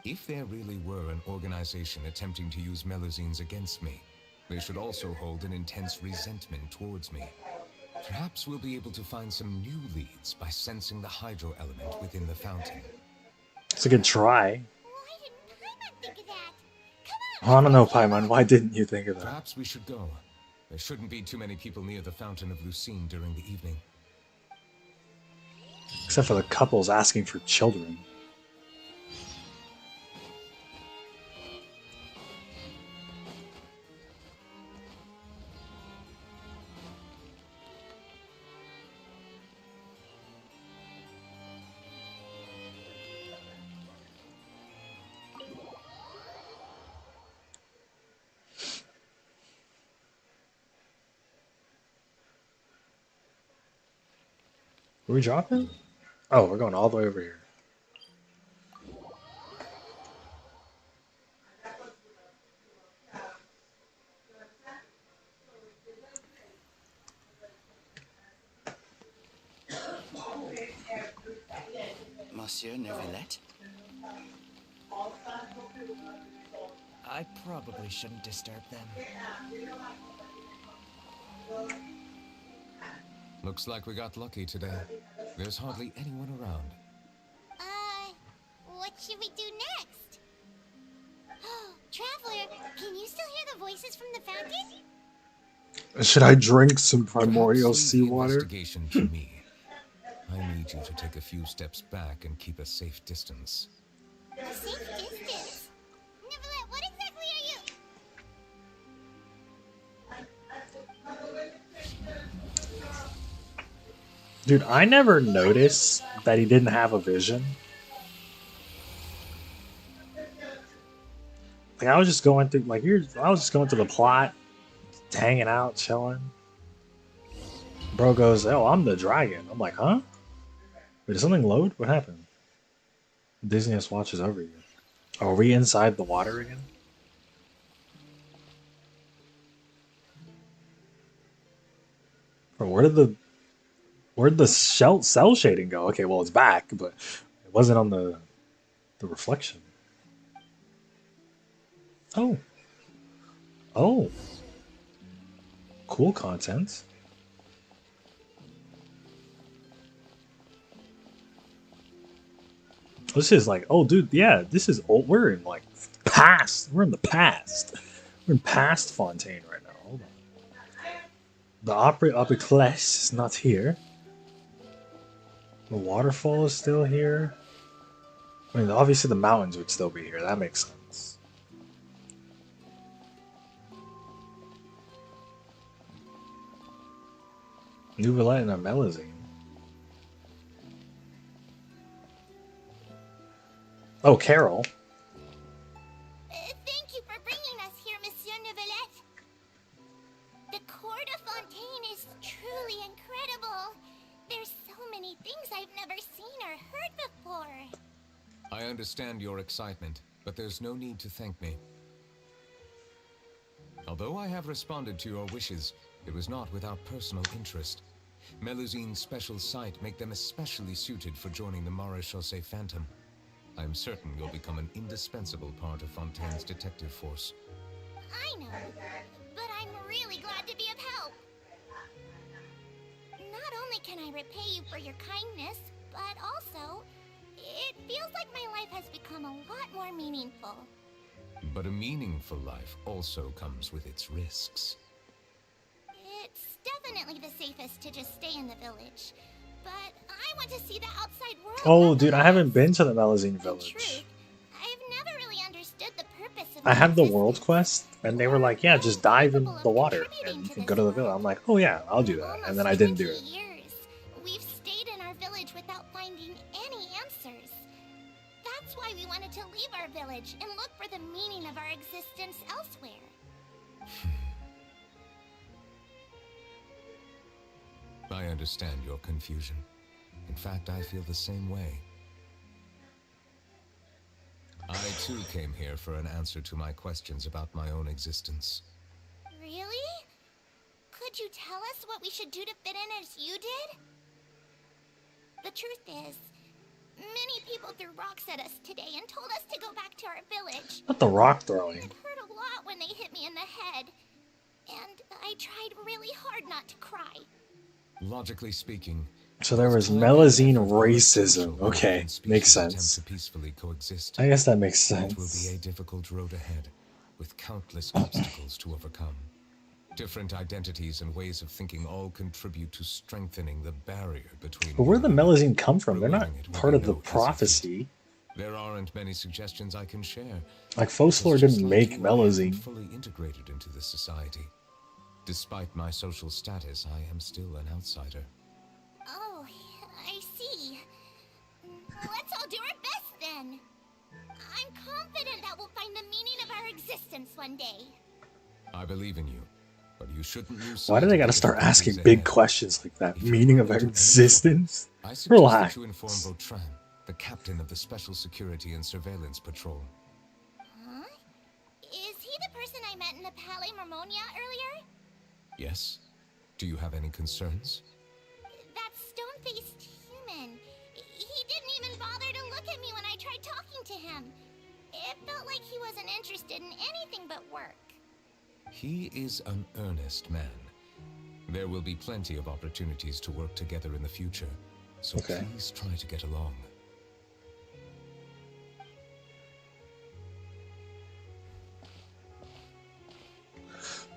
If there really were an organization attempting to use melazines against me, they should also hold an intense resentment towards me. Perhaps we'll be able to find some new leads by sensing the hydro element within the fountain. It's a good try. Why didn't Paimon think of that? Come on! I don't know, Paimon. Why didn't you think of that? Perhaps we should go. There shouldn't be too many people near the Fountain of Lucine during the evening. Except for the couples asking for children. Are we dropping? Oh, we're going all the way over here. Monsieur Neuvillette? I probably shouldn't disturb them. Looks like we got lucky today. There's hardly anyone around. What should we do next? Traveler, can you still hear the voices from the fountain? Should I drink some Perhaps primordial leave the seawater? investigation to me. I need you to take a few steps back and keep a safe distance. A safe distance? Neuvillette, what exactly are you? Dude, I never noticed that he didn't have a vision. Like I was just going through, I was just going through the plot, hanging out, chilling. Bro goes, "Oh, I'm the dragon." I'm like, "Huh? Wait, did something load? What happened?" Dizziness watches over you. Are we inside the water again? Or where'd the cell shading go? Okay, well it's back, but it wasn't on the reflection. Oh. Oh. Cool content. This is like, oh dude, yeah, this is old. We're in like past. We're in the past. We're in past Fontaine right now. Hold on. The Opera Class is not here. The waterfall is still here. I mean, obviously the mountains would still be here. That makes sense. Neuvillette and a Melazine. Oh, Carol. Thank you for bringing us here, Monsieur Neuvillette. The court of Fontaine is truly incredible. There's so many things I've never seen or heard before. I understand your excitement, but there's no need to thank me. Although I have responded to your wishes, it was not without personal interest. Melusine's special sight make them especially suited for joining the Maréchaussée Phantom. I'm certain you'll become an indispensable part of Fontaine's detective force. I know, but I'm really glad to be of help. Not only can I repay you for your kindness, but also, it feels like my life has become a lot more meaningful. But a meaningful life also comes with its risks. It's definitely the safest to just stay in the village, but I want to see the outside world. Oh, dude, I haven't been to the Melazine In village. truth, I've never really understood the purpose of I have the existence. world quest, and they were like, yeah, just dive in the water, and you can go to the village. I'm like, oh yeah, I'll do that. And then I didn't do it. Almost 20 years, we've stayed in our village without finding any answers. That's why we wanted to leave our village and look for the meaning of our existence elsewhere. I understand your confusion. In fact, I feel the same way. I too came here for an answer to my questions about my own existence. Really? Could you tell us what we should do to fit in as you did? The truth is, many people threw rocks at us today and told us to go back to our village. Not the rock throwing. It hurt a lot when they hit me in the head. And I tried really hard not to cry. Logically speaking, So there was Melazine racism. Okay, makes sense. To peacefully coexist. I guess that makes It will be sense. a difficult road ahead, with countless obstacles to overcome. Different identities and ways of thinking all contribute to strengthening the barrier between. But where did the Melazine come from? They're not Removing it will part be of the no easy prophecy. There aren't many suggestions I can share. Like Fosflor It's just didn't like make you, I haven't Melazine. fully integrated into the society. Despite my social status, I am still an outsider. Oh, I see. Let's all do our best then. I'm confident that we'll find the meaning of our existence one day. I believe in you, but You shouldn't lose Why sight do they of the gotta start asking difficulties big ahead. questions like that? If you Meaning are of our determined, existence? I suggest Relax. that you inform Vautrin, the captain of the Special Security and Surveillance Patrol. Huh? Is he the person I met in the Palais Marmonia earlier? Yes? Do you have any concerns? That stone-faced human. He didn't even bother to look at me when I tried talking to him. It felt like he wasn't interested in anything but work. He is an earnest man. There will be plenty of opportunities to work together in the future, so Okay. please try to get along.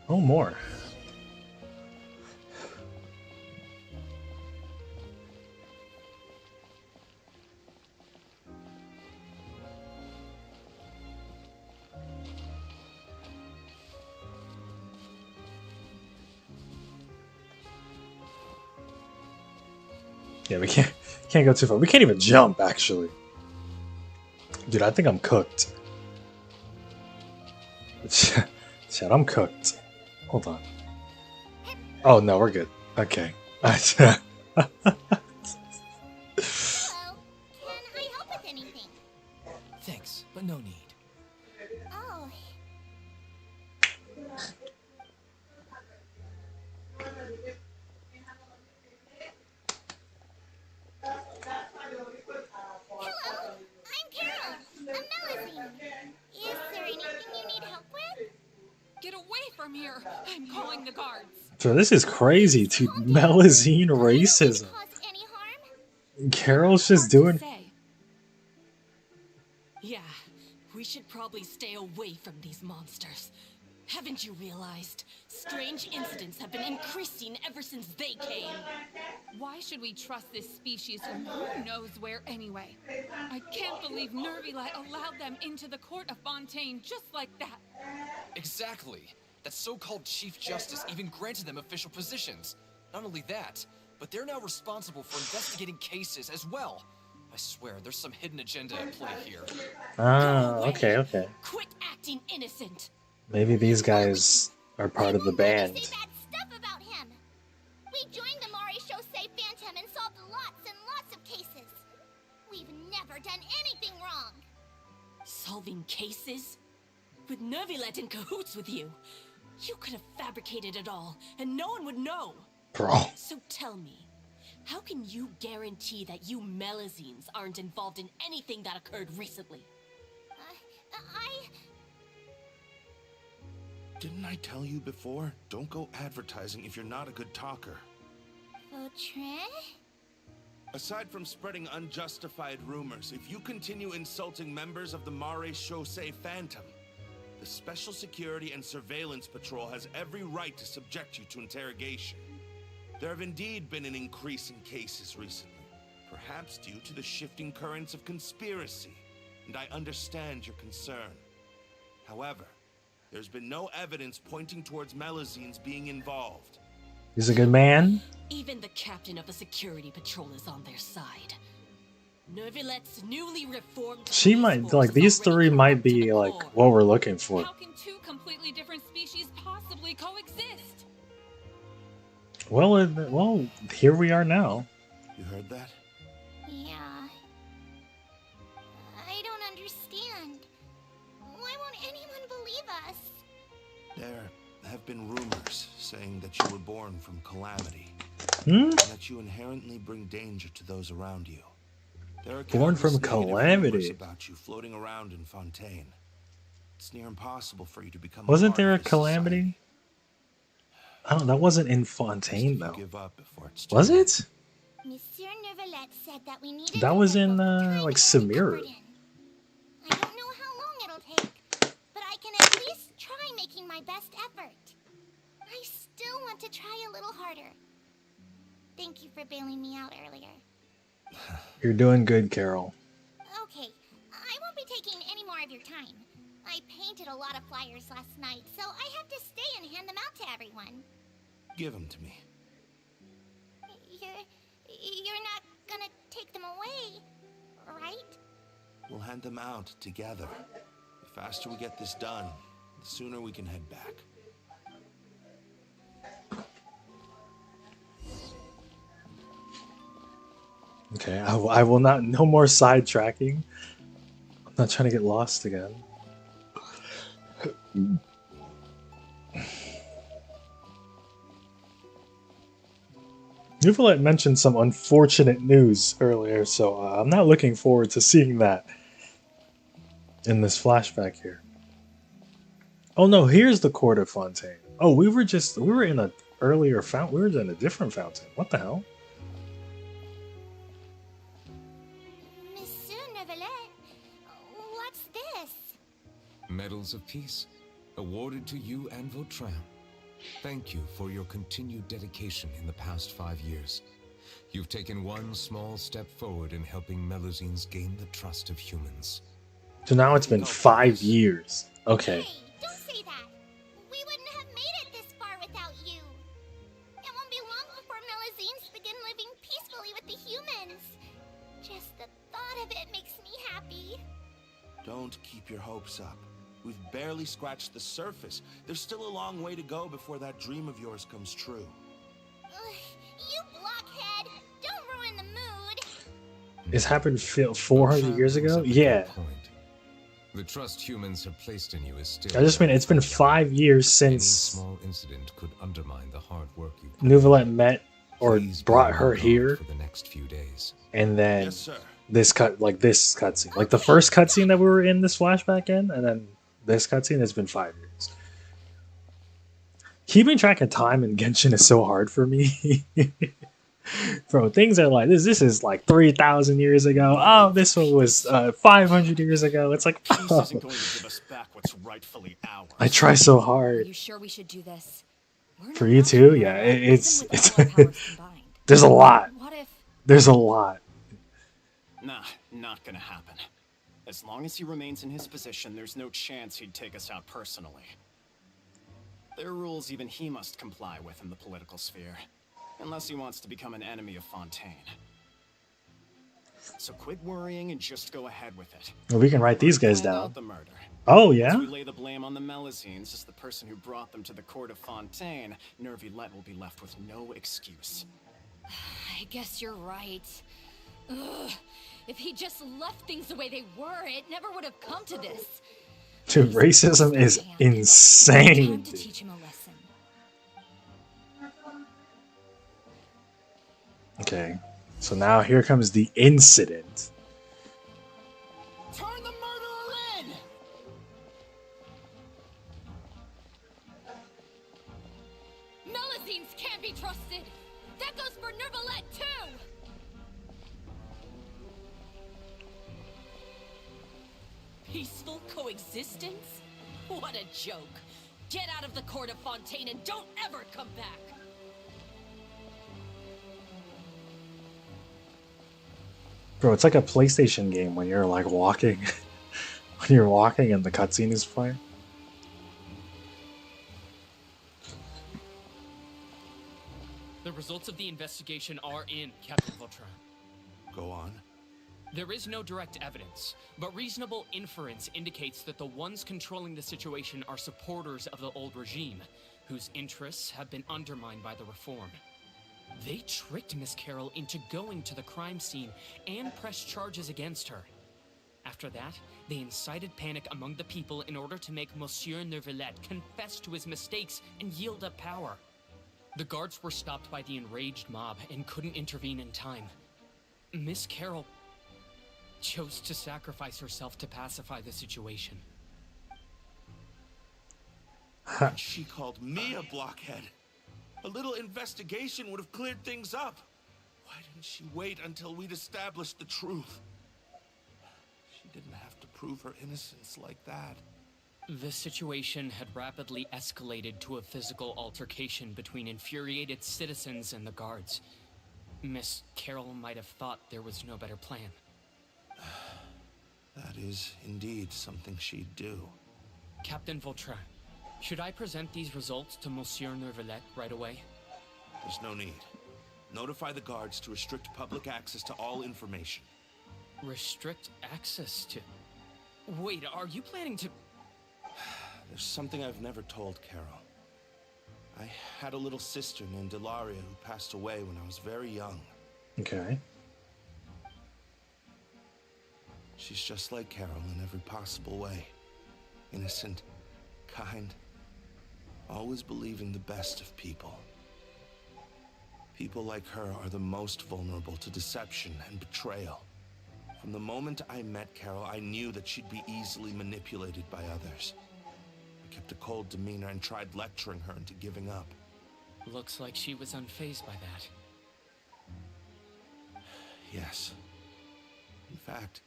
Oh, more. Yeah, we can't go too far. We can't even jump, actually. Dude, I think I'm cooked. Shit, I'm cooked. Hold on. Oh no, we're good. Okay. Hello. Can I help with anything? Thanks, but no need. Oh. Hello, I'm Carol, a Melazine. Is there anything you need help with? Get away from here! I'm calling the guards. So this is crazy, dude. Melazine I don't mean to racism. cause any harm. Carol's just Hard to doing. say. Yeah, we should probably stay away from these monsters. Haven't you realized? Strange incidents have been increasing ever since they came. Why should we trust this species from who knows where anyway? I can't believe Neuvillette allowed them into the court of Fontaine just like that. Exactly. That so-called Chief Justice even granted them official positions. Not only that, but they're now responsible for investigating cases as well. I swear, there's some hidden agenda at play here. Ah, Go away. okay, okay. Quit acting innocent. Maybe these guys are part of the Why band. say bad stuff about him? We joined the Mare Chaussee Phantom and solved lots and lots of cases. We've never done anything wrong. Solving cases? With Neuvillette in cahoots with you. You could have fabricated it all, and no one would know. Bro. So tell me, how can you guarantee that you Melazines aren't involved in anything that occurred recently? Didn't I tell you before? Don't go advertising if you're not a good talker. Vautrin? Aside from spreading unjustified rumors, if you continue insulting members of the Mare Chaussee Phantom, the Special Security and Surveillance Patrol has every right to subject you to interrogation. There have indeed been an increase in cases recently, perhaps due to the shifting currents of conspiracy, and I understand your concern. However, there's been no evidence pointing towards Melazines being involved. He's a good man. Even the captain of a security patrol is on their side. Neuvillette's newly reformed She police might, force like, is these already three might corrupt to be, the like, core. what we're looking for. How can two completely different species possibly coexist? Well, here we are now. You heard that? Yeah. I don't understand. Why won't anyone believe us? There have been rumors saying that you were born from calamity, Hmm? and that you inherently bring danger to those around you. There are Born from countless negative calamity. rumors about you floating around in Fontaine. It's near impossible for you to become. Wasn't part there a of this calamity? society. I don't. That wasn't in Best Fontaine if you though. give up before it's too Was late. it? Monsieur Neuvillette said that we needed That to was put in, both time like, and Samira. effort in. I don't know how long it'll take, but I can at least try making my best effort. I still want to try a little harder. Thank you for bailing me out earlier. You're doing good, Carol. Okay, I won't be taking any more of your time. I painted a lot of flyers last night, so I have to stay and hand them out to everyone. Give them to me. You're not gonna take them away, right? We'll hand them out together. The faster we get this done, the sooner we can head back. Okay, I will not. No more sidetracking. I'm not trying to get lost again. Neuvillette mentioned some unfortunate news earlier, so I'm not looking forward to seeing that in this flashback here. Oh no, here's the court of Fontaine. Oh, we were in a earlier fountain. We were in a different fountain. What the hell? Monsieur Neuvillette, what's this? Medals of Peace, awarded to you and Vautrin. Thank you for your continued dedication in the past 5 years. You've taken one small step forward in helping Melusines gain the trust of humans. So now it's been 5 years. Okay. Hey, don't say that. We wouldn't have made it this far without you. It won't be long before Melusines begin living peacefully with the humans. Just the thought of it makes me happy. Don't keep your hopes up. We've barely scratched the surface. There's still a long way to go before that dream of yours comes true. You blockhead! Don't ruin the mood! This happened 400 years ago? Point. Yeah. The trust humans have placed in you is still. I just mean it's been 5 years Any since small incident could undermine the hard work you put Neuvillette met or Please brought be her on guard here, for the next few days. and then Yes, sir. this cutscene, like the first cutscene that we were in this flashback in, and then this cutscene has been 5 years. Keeping track of time in Genshin is so hard for me. Bro, things are like this. This is like 3,000 years ago. Oh, this one was 500 years ago. It's like, Peace isn't going to give us back what's rightfully ours. I try so Are hard. you sure we should do this? We're For not you too? helping Yeah, anyone, it's even with all our powers combined. there's a lot. What if There's a lot. Nah, not gonna happen. As long as he remains in his position, there's no chance he'd take us out personally. There are rules even he must comply with in the political sphere. Unless he wants to become an enemy of Fontaine. So quit worrying and just go ahead with it. Well, we can write these guys Plan down. out the murder. Oh Once yeah. we lay the blame on the Melusines as the person who brought them to the court of Fontaine, Neuvillette will be left with no excuse. I guess you're right. Ugh. If he just left things the way they were, it never would have come to this. Dude, racism is Time insane. to Dude. teach him a lesson. Okay, so now here comes the incident. Turn the murderer in! Melusines can't be trusted. That goes for Neuvillette too. Peaceful coexistence? What a joke. Get out of the court of Fontaine and don't ever come back. Bro, it's like a PlayStation game when you're like walking. When you're walking and the cutscene is playing. The results of the investigation are in, Captain Vautrin. Go on. There is no direct evidence, but reasonable inference indicates that the ones controlling the situation are supporters of the old regime, whose interests have been undermined by the reform. They tricked Miss Carroll into going to the crime scene and pressed charges against her. After that, they incited panic among the people in order to make Monsieur Neuvillette confess to his mistakes and yield up power. The guards were stopped by the enraged mob and couldn't intervene in time. Miss Carroll chose to sacrifice herself to pacify the situation. And she called me a blockhead. A little investigation would have cleared things up. Why didn't she wait until we'd established the truth? She didn't have to prove her innocence like that. The situation had rapidly escalated to a physical altercation between infuriated citizens and the guards. Miss Carroll might have thought there was no better plan. That is indeed something she'd do. Captain Vautrin, should I present these results to Monsieur Neuvillette right away? There's no need. Notify the guards to restrict public access to all information. Restrict access to... Wait, are you planning to... There's something I've never told Carol. I had a little sister named Delaria who passed away when I was very young. Okay. She's just like Carol in every possible way. Innocent, kind, always believing the best of people. People like her are the most vulnerable to deception and betrayal. From the moment I met Carol, I knew that she'd be easily manipulated by others. I kept a cold demeanor and tried lecturing her into giving up. Looks like she was unfazed by that. Yes. In fact,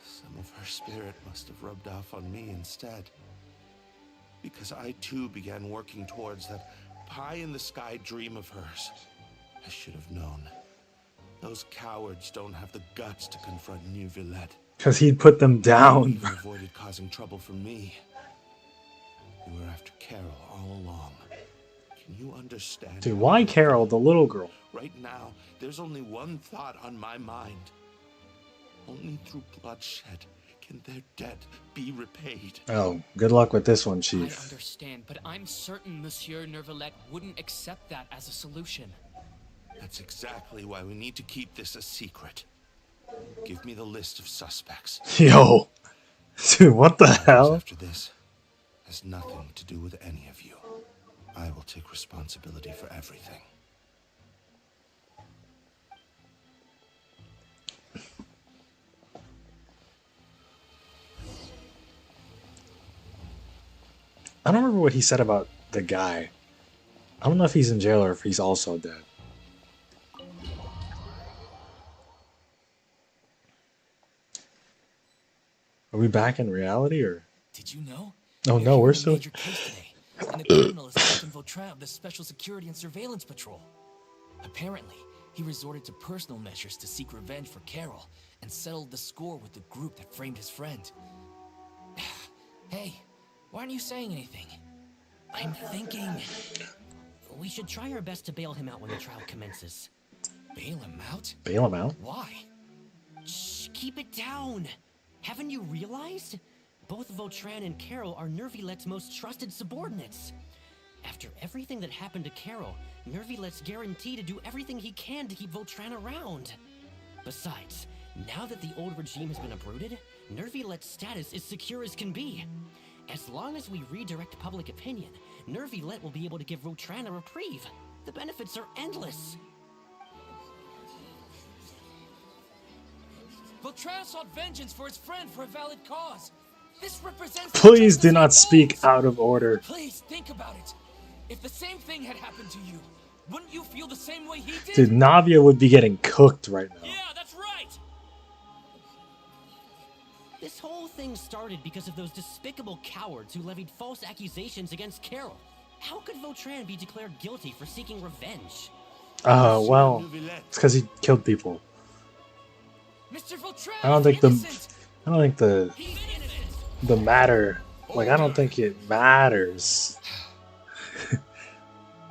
some of her spirit must have rubbed off on me instead. Because I too began working towards that pie-in-the-sky dream of hers. I should have known. Those cowards don't have the guts to confront Neuvillette. Because he'd put them down. You avoided causing trouble for me. You were after Carol all along. Can you understand? Dude, why Carol, the little girl? Right now, there's only one thought on my mind. Only through bloodshed can their debt be repaid. Oh, good luck with this one, I Chief. understand, but I'm certain Monsieur Neuvillette wouldn't accept that as a solution. That's exactly why we need to keep this a secret. Give me the list of suspects. Yo. Dude, what the hell? After this has nothing to do with any of you. I will take responsibility for everything. I don't remember what he said about the guy. I don't know if he's in jail or if he's also dead. Are we back in reality, or? Did you know? Oh You're no, we're hearing a still. major case today, and the criminal is Captain Vautrin of the Special Security and Surveillance Patrol. Apparently, he resorted to personal measures to seek revenge for Carol and settled the score with the group that framed his friend. Hey, why aren't you saying anything? I'm thinking we should try our best to bail him out when the trial commences. Bail him out? Bail him out? Why? Shh, keep it down. Haven't you realized? Both Vautrin and Carol are Neuvillette's most trusted subordinates. After everything that happened to Carol, Neuvillette's guaranteed to do everything he can to keep Vautrin around. Besides, now that the old regime has been uprooted, Neuvillette's status is secure as can be. As long as we redirect public opinion, Neuvillette will be able to give Vautrin a reprieve. The benefits are endless. Vautrin sought vengeance for his friend for a valid cause. This represents. Please do not speak out of order. Please think about it. If the same thing had happened to you, wouldn't you feel the same way he did? Dude, Navia would be getting cooked right now. Yeah, that's right. This whole thing started because of those despicable cowards who levied false accusations against Carol. How could Vautrin be declared guilty for seeking revenge? Well, it's because he killed people. Mr. Vautrin, I don't think the matter. Like, I don't think it matters.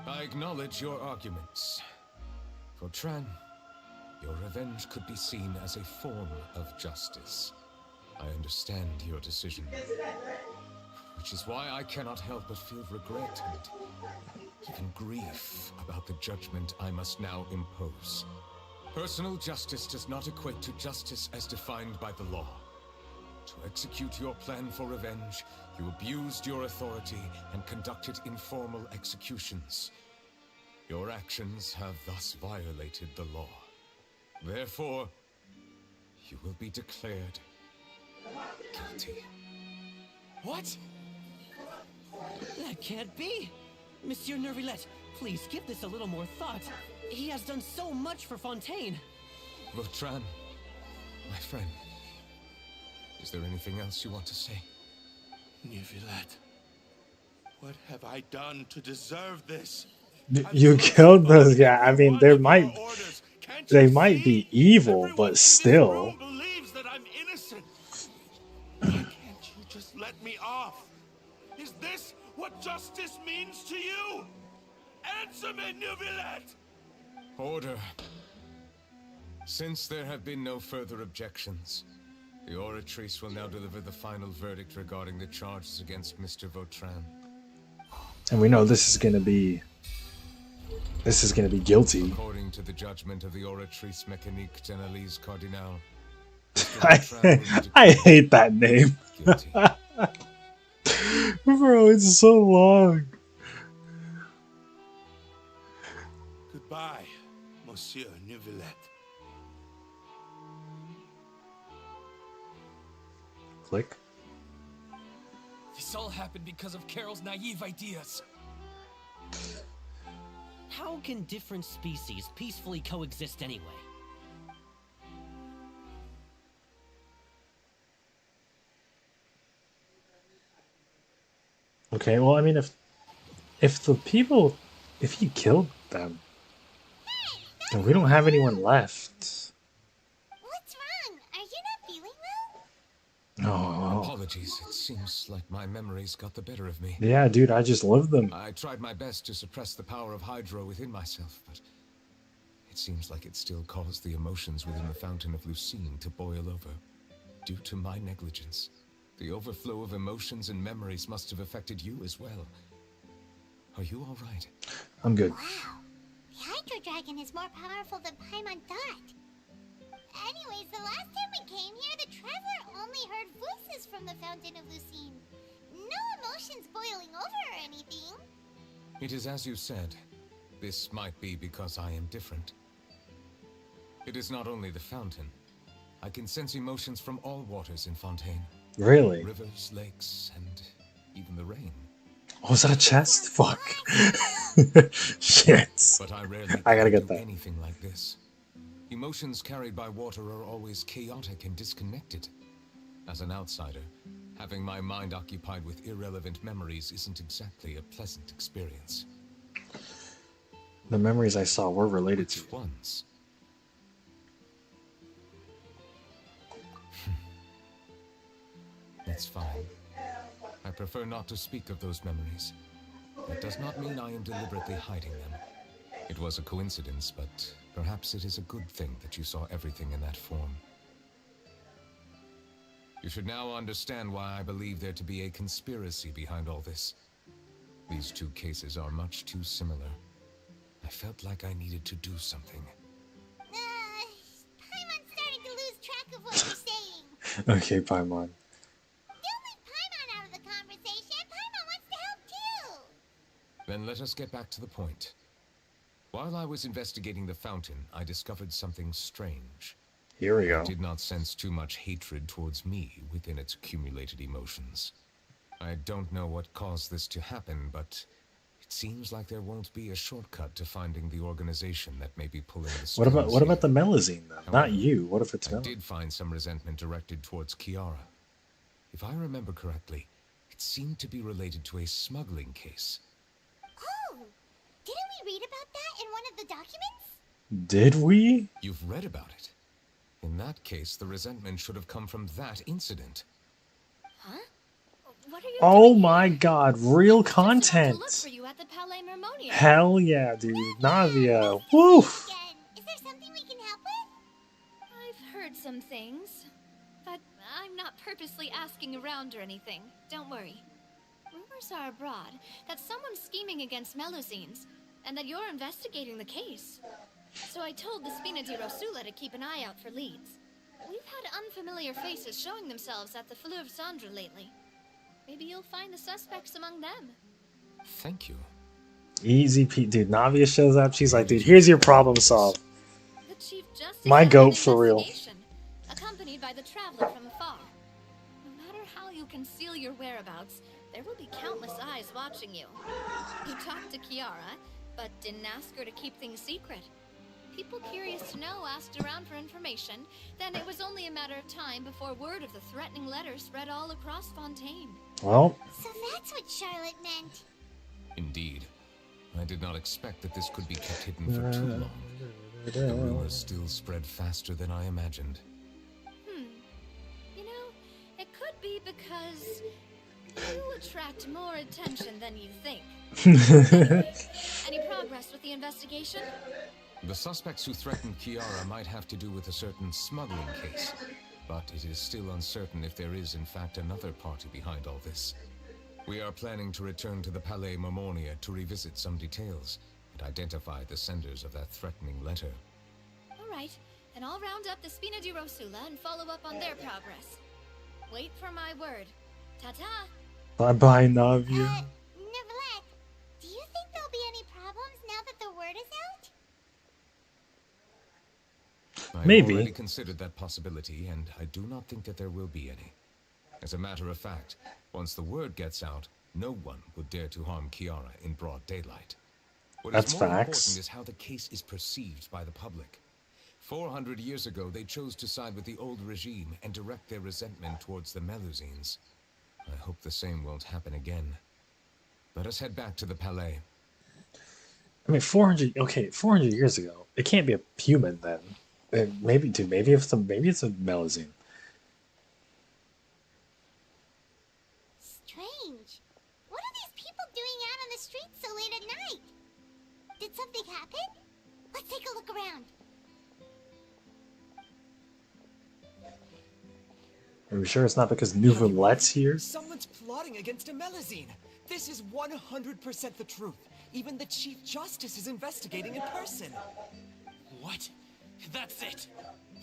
I acknowledge your arguments. Vautrin, your revenge could be seen as a form of justice. I understand your decision, which is why I cannot help but feel regret and even grief about the judgment I must now impose. Personal justice does not equate to justice as defined by the law. To execute your plan for revenge, you abused your authority and conducted informal executions. Your actions have thus violated the law. Therefore, you will be declared guilty. What? That can't be! Monsieur Neuvillette, please give this a little more thought. He has done so much for Fontaine. Vautrin, my friend, is there anything else you want to say? Neuvillette, what have I done to deserve this? You killed those guys. I mean, they might be evil, but still. Believes that I'm innocent. Why can't you just let me off? Is this what justice means to you? Answer me, Neuvillette! Order. Since there have been no further objections, the Oratrice will now deliver the final verdict regarding the charges against Mr. Vautrin. And we know this is gonna be guilty. According to the judgment of the Oratrice Mécanique d'Analyse Cardinal, I hate that name. Guilty. Bro, it's so long. Goodbye, Monsieur Neuvillette. Click. This all happened because of Carol's naive ideas. How can different species peacefully coexist anyway? Okay, well, I mean, if he killed them, then we don't have anyone left. What's wrong? Are you not feeling well? Oh, Apologies, it seems like my memories got the better of me. yeah, dude, I just lived them. I tried my best to suppress the power of Hydro within myself, but it seems like it still caused the emotions within the Fountain of Lucine to boil over. Due to my negligence, the overflow of emotions and memories must have affected you as well. Are you all right? I'm good. Wow. The Hydro Dragon is more powerful than Paimon thought. Anyways, the last time we came here, the Traveler only heard voices from the Fountain of Lucine. No emotions boiling over or anything. It is as you said. This might be because I am different. It is not only the fountain. I can sense emotions from all waters in Fontaine. Really? Rivers, lakes, and even the rain. Oh, is that a chest? Fuck. Shit. But I rarely I gotta do get that. anything like this. Emotions carried by water are always chaotic and disconnected. As an outsider, having my mind occupied with irrelevant memories isn't exactly a pleasant experience. The memories I saw were related to. Which ones? That's fine. I prefer not to speak of those memories. That does not mean I am deliberately hiding them. It was a coincidence, but perhaps it is a good thing that you saw everything in that form. You should now understand why I believe there to be a conspiracy behind all this. These two cases are much too similar. I felt like I needed to do something. Paimon's starting to lose track of what you're saying. Okay, Paimon. Don't leave Paimon out of the conversation. Paimon wants to help too. Then let us get back to the point. While I was investigating the fountain, I discovered something strange. Here we I go. did not sense too much hatred towards me within its accumulated emotions. I don't know what caused this to happen, but it seems like there won't be a shortcut to finding the organization that may be pulling the strings. What about the Melazine then? However, Not you. What if it's I Melazine? did find some resentment directed towards Kiara. If I remember correctly, it seemed to be related to a smuggling case. Oh, didn't we read about that in one of the documents? Did we? You've read about it. In that case, the resentment should have come from that incident. Huh? What are you Oh doing my here? god, real Just about to look content. for you at the Palais Mermonia. Hell yeah, dude. Navia. Woof. Again, is there something we can help with? I've heard some things, but I'm not purposely asking around or anything. Don't worry. Rumors are abroad that someone's scheming against Melusines, and that you're investigating the case. So I told the Spina di Rosula to keep an eye out for leads. We've had unfamiliar faces showing themselves at the Fleuve Cendre lately. Maybe you'll find the suspects among them. Thank you. Easy Pete. Dude, Navia shows up. She's like, dude, here's your problem solved. The Chief Justice My had goat an for real. investigation, accompanied by the Traveler from afar. No matter how you conceal your whereabouts, there will be countless eyes watching you. You talked to Kiara, but didn't ask her to keep things secret. People curious to know asked around for information, then it was only a matter of time before word of the threatening letter spread all across Fontaine. Well, So that's what Charlotte meant. Indeed. I did not expect that this could be kept hidden for too long. The rumors still spread faster than I imagined. You know, it could be because you attract more attention than you think. Anyway, any progress with the investigation? The suspects who threatened Kiara might have to do with a certain smuggling case, but it is still uncertain if there is in fact another party behind all this. We are planning to return to the Palais Mermonia to revisit some details and identify the senders of that threatening letter. All right, and I'll round up the Spina di Rosula and follow up on their progress. Wait for my word. Ta-ta! Bye-bye, Navia. Neuvillette, do you think there'll be any problems now that the word is out? I've Maybe. already considered that possibility, and I do not think that there will be any. As a matter of fact, once the word gets out, no one would dare to harm Kiara in broad daylight. What That's is more facts. important is how the case is perceived by the public. 400 years ago, they chose to side with the old regime and direct their resentment towards the Melusines. I hope the same won't happen again. Let us head back to the Palais. I mean, 400 years ago. It can't be a human then. Maybe it's a Melusine. Strange. What are these people doing out on the streets so late at night? Did something happen? Let's take a look around. Are we sure it's not because Neuvillette's here? Someone's plotting against a Melusine. This is 100% the truth. Even the Chief Justice is investigating in person. What? That's it.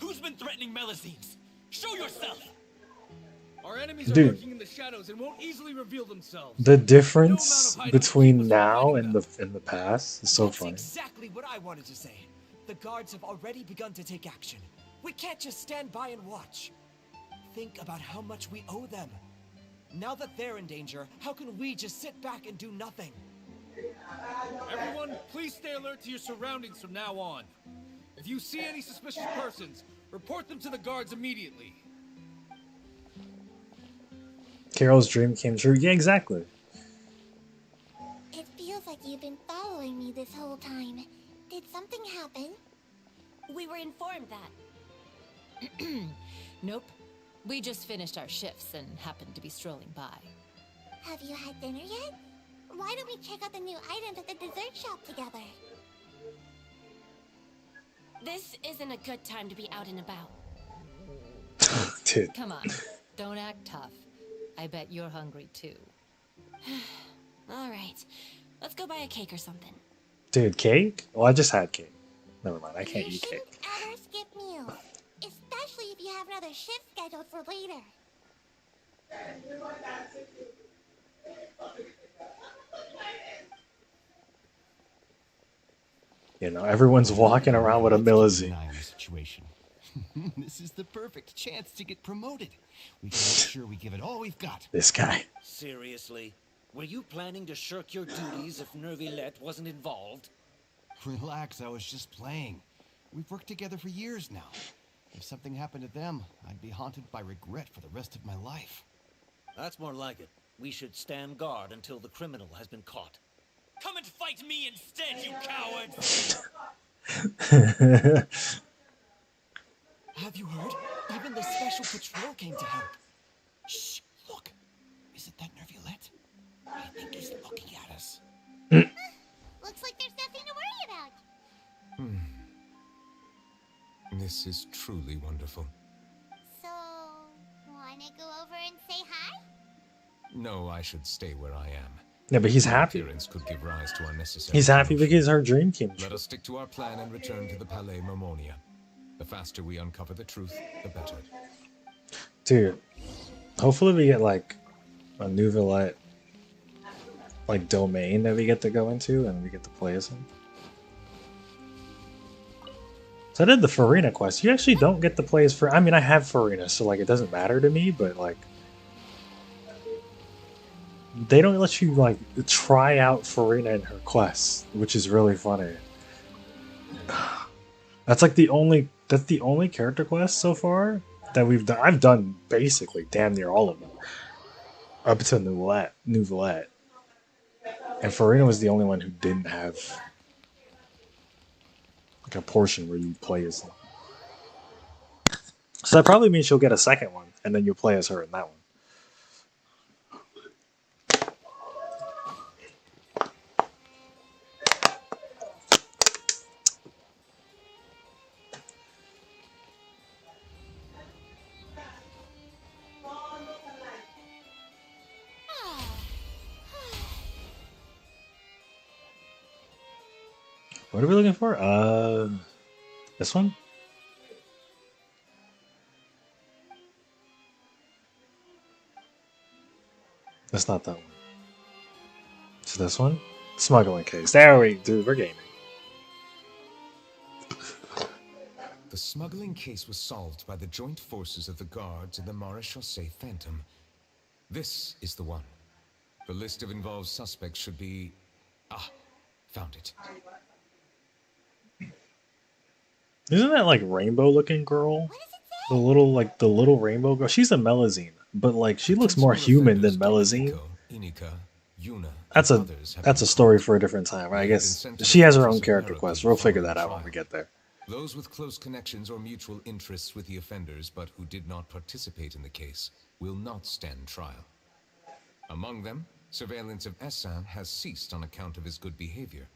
Who's been threatening Melusines? Show yourself! Our enemies are Dude. lurking in the shadows and won't easily reveal themselves. The difference No amount of hiding between will keep us now from and finding the past is so That's funny. exactly what I wanted to say. The guards have already begun to take action. We can't just stand by and watch. Think about how much we owe them. Now that they're in danger, how can we just sit back and do nothing? Everyone, please stay alert to your surroundings from now on. If you see any suspicious persons, report them to the guards immediately. Carol's dream came true. Yeah, exactly. It feels like you've been following me this whole time. Did something happen? We were informed that. Nope. We just finished our shifts and happened to be strolling by. Have you had dinner yet? Why don't we check out the new items at the dessert shop together? This isn't a good time to be out and about. Dude. Come on, don't act tough. I bet you're hungry too. All right, let's go buy a cake or something. Dude, cake? Well, I just had cake. Never mind, I can't You eat cake. shouldn't ever skip meals, especially if you have another shift scheduled for later. You know, everyone's walking around with a Melusine. Situation. This is the perfect chance to get promoted. We can make sure we give it all we've got. This guy. Seriously? Were you planning to shirk your duties if Neuvillette wasn't involved? Relax, I was just playing. We've worked together for years now. If something happened to them, I'd be haunted by regret for the rest of my life. That's more like it. We should stand guard until the criminal has been caught. Come and fight me instead, you cowards! Have you heard? Even the special patrol came to help. Shh, look. Is it that Neuvillette? I think he's looking at us. Looks like there's nothing to worry about. This is truly wonderful. So, wanna go over and say hi? No, I should stay where I am. Yeah, but he's My happy. appearance could give rise to unnecessary He's happy commotion. because her dream came Let true. us stick to our plan and return to the Palais Mermonia. The faster we uncover the truth, the better. Dude, hopefully we get like a Neuvillette like domain that we get to go into and we get to play as him. So I did the Farina quest. You actually don't get to play as I mean, I have Farina, so like it doesn't matter to me, but like they don't let you like try out Farina in her quests, which is really funny. That's like the only character quest so far that we've done. I've done basically damn near all of them up to Neuvillette. And Farina was the only one who didn't have like a portion where you play as them. So that probably means she'll get a second one, and then you'll play as her in that one. What are we looking for? This one? That's not that one. It's this one? Smuggling case. There we dude, we're gaming. The smuggling case was solved by the joint forces of the guards and the Maréchaussée Phantom. This is the one. The list of involved suspects should be... Ah, found it. Isn't that like rainbow-looking girl? The little rainbow girl. She's a Melazine, but like she looks more human than Melazine. Inika, Yuna, That's a story for a different time. I guess she has her own character quest. We'll figure that out when we get there. Those with close connections or mutual interests with the offenders, but who did not participate in the case, will not stand trial. Among them, surveillance of Essin has ceased on account of his good behavior.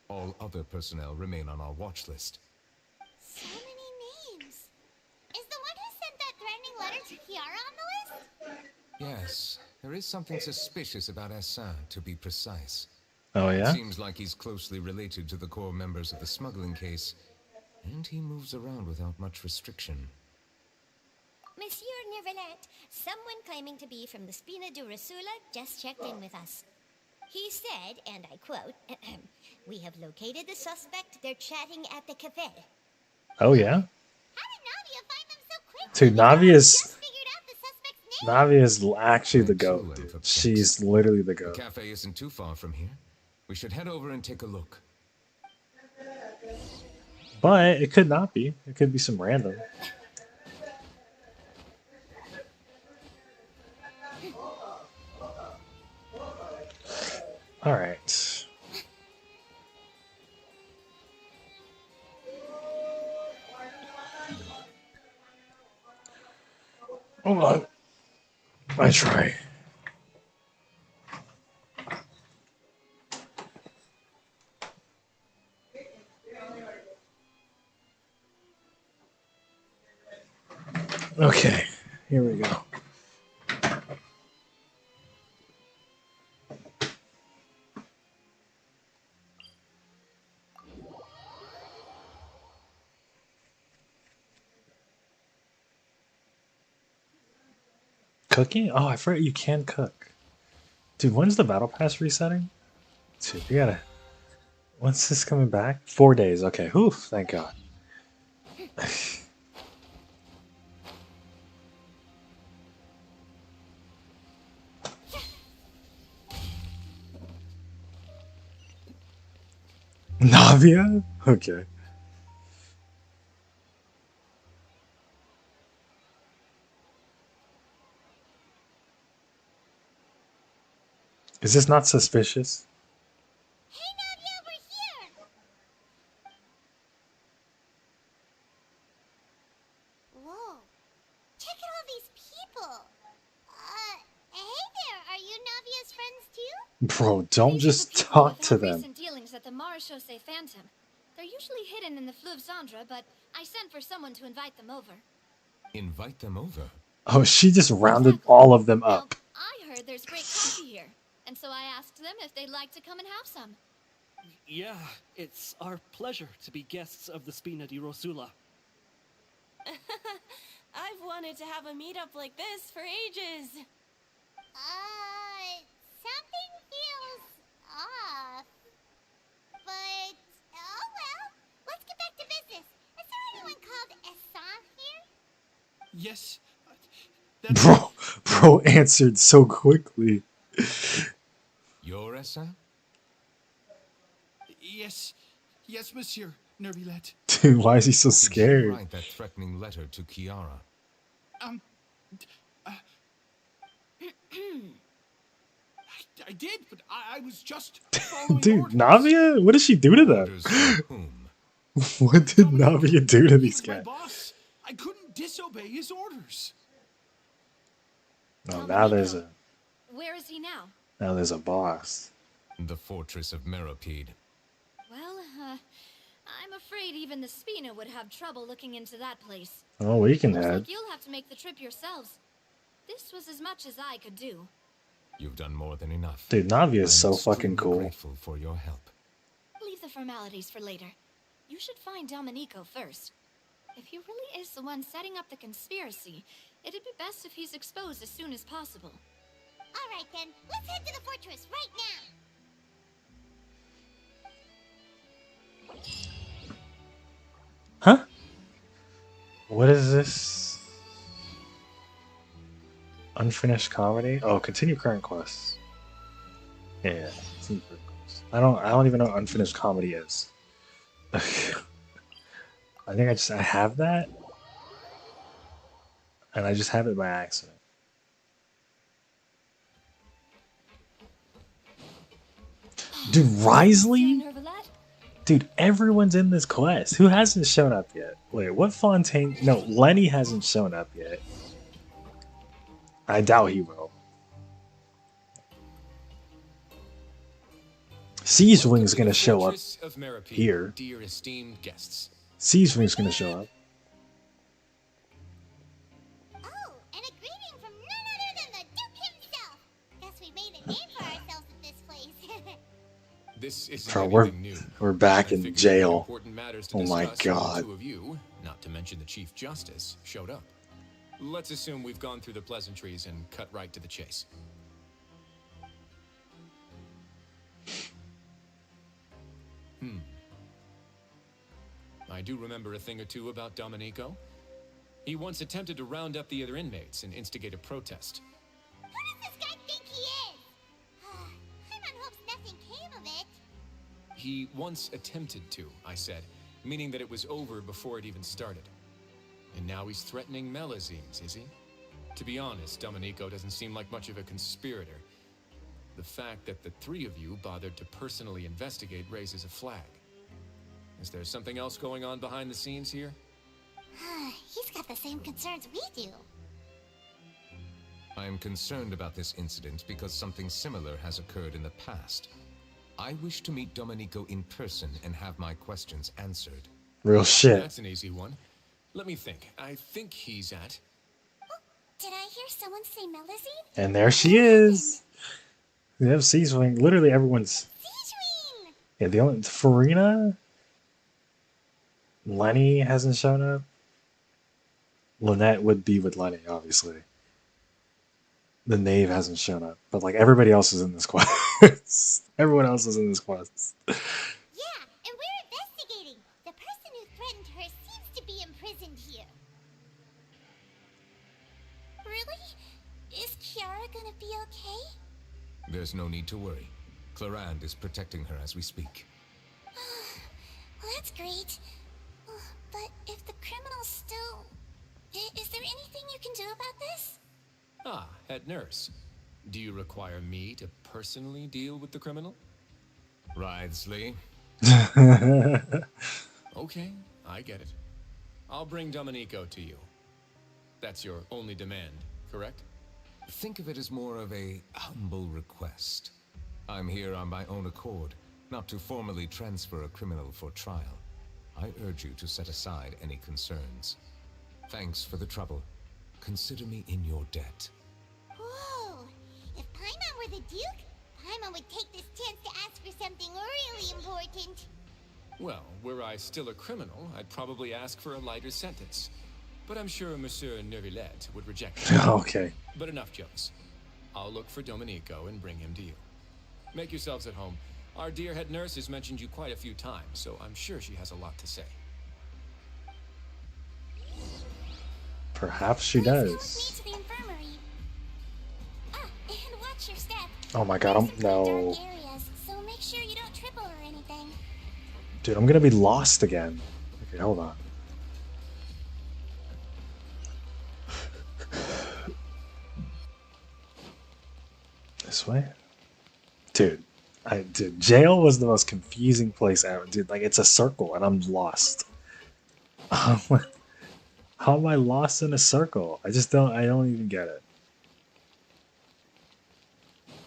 All other personnel remain on our watch list. So many names. Is the one who sent that threatening letter to Kiara on the list? Yes, there is something suspicious about Essin, to be precise. Oh yeah? It seems like he's closely related to the core members of the smuggling case, and he moves around without much restriction. Monsieur Neuvillette, someone claiming to be from the Spina di Rosula just checked in with us. He said, and I quote, "We have located the suspect. They're chatting at the cafe." Oh yeah? How did Navia find them so quickly? Dude, Navia's Navia's actually the GOAT, dude. She's literally the The GOAT. cafe isn't too far from here. We should head over and take a look. But it could not be. It could be some random. Alright. Hold on. I try. Okay, here we go. Cooking? Oh, I forgot you can cook. Dude, when's the battle pass resetting? Dude, you gotta... When's this coming back? 4 days. Okay, whew, thank God. Navia? Okay. Is this not suspicious? Hey Navia, we're here! Whoa. Check out all these people. Hey there, are you Navia's friends too? Bro, don't just talk to them. Recent dealings at the Maréchaussée Phantom. They're usually hidden in the Fleuve Cendre, but I sent for someone to invite them over. Invite them over? Oh, she just rounded all of them up. I heard there's great coffee here, and so I asked them if they'd like to come and have some. Yeah, it's our pleasure to be guests of the Spina di Rosula. I've wanted to have a meetup like this for ages. Something feels off. But, oh well. Let's get back to business. Is there anyone called Essin here? Yes. Bro answered so quickly. Your Essin? Yes, monsieur Neuvillette. Dude, why is he so Did you scared? write that threatening letter to Kiara? I did, but I was just following Dude, orders. Navia? What did she do to them? Orders from whom? What did Navia do to these My guys? boss. I couldn't disobey his orders. Oh, now there's a Where is he now? a boss. The fortress of Meropide. Well, I'm afraid even the Spina would have trouble looking into that place. Oh, we can Looks head. like you'll have to make the trip yourselves. This was as much as I could do. You've done more than enough. Dude, Navia is I'm so fucking extremely cool. Grateful for your help. Leave the formalities for later. You should find Domenico first. If he really is the one setting up the conspiracy, it'd be best if he's exposed as soon as possible. Alright then, let's head to the fortress right now. Huh? What is this? Unfinished comedy? Oh, continue current quests. Yeah, continue current quests. I don't even know what unfinished comedy is. I think I have that, and I just have it by accident. Dude, Risley? Dude, everyone's in this quest. Who hasn't shown up yet? Wait, what Fontaine? No, Lenny hasn't shown up yet. I doubt he will. Siege Wing's gonna show up here. Dear esteemed guests. Siege Wing's gonna show up. Oh, and a greeting from none other than the Duke himself. Guess we made a name for ourselves at this place. This is Bro, new. we're back in jail. Oh my The god. two of you, not to mention the Chief Justice, showed up. Let's assume we've gone through the pleasantries and cut right to the chase. I do remember a thing or two about Domenico. He once attempted to round up the other inmates and instigate a protest. Who does this guy think he is? Paimon hopes nothing came of it. He once attempted to, I said, meaning that it was over before it even started. And now he's threatening Melazines, is he? To be honest, Domenico doesn't seem like much of a conspirator. The fact that the three of you bothered to personally investigate raises a flag. Is there something else going on behind the scenes here? He's got the same concerns we do. I am concerned about this incident because something similar has occurred in the past. I wish to meet Domenico in person and have my questions answered. Real shit. That's an easy one. Let me think. I think he's at... Oh, did I hear someone say Melazine? And there she is. We have Siege Wing. Literally everyone's. Siege Wing! Yeah, the only Farina. Lenny hasn't shown up. Lynette would be with Lenny, obviously. The Knave hasn't shown up, but like everybody else is in this quest. Everyone else is in this quest. Yeah, and we're investigating. The person who threatened her seems to be imprisoned here. Really? Is Kiara gonna be okay? There's no need to worry. Clarande is protecting her as we speak. Well, that's great. But if the criminal's still... Is there anything you can do about this? Ah, head nurse. Do you require me to personally deal with the criminal? Risley. Okay, I get it. I'll bring Domenico to you. That's your only demand, correct? Think of it as more of a humble request. I'm here on my own accord, not to formally transfer a criminal for trial. I urge you to set aside any concerns. Thanks for the trouble. Consider me in your debt. Whoa! If Paimon were the Duke, Paimon would take this chance to ask for something really important. Well, were I still a criminal, I'd probably ask for a lighter sentence. But I'm sure Monsieur Neuvillette would reject it. Okay. But enough jokes. I'll look for Domenico and bring him to you. Make yourselves at home. Our dear head nurse has mentioned you quite a few times, so I'm sure she has a lot to say. Perhaps she does. To the infirmary. And watch your step. Oh my god, no. Dark areas, so make sure you don't trip over anything. Dude, I'm gonna be lost again. Okay, hold on. This way? Dude, jail was the most confusing place ever. Dude, like, it's a circle and I'm lost. How am I lost in a circle? I don't even get it.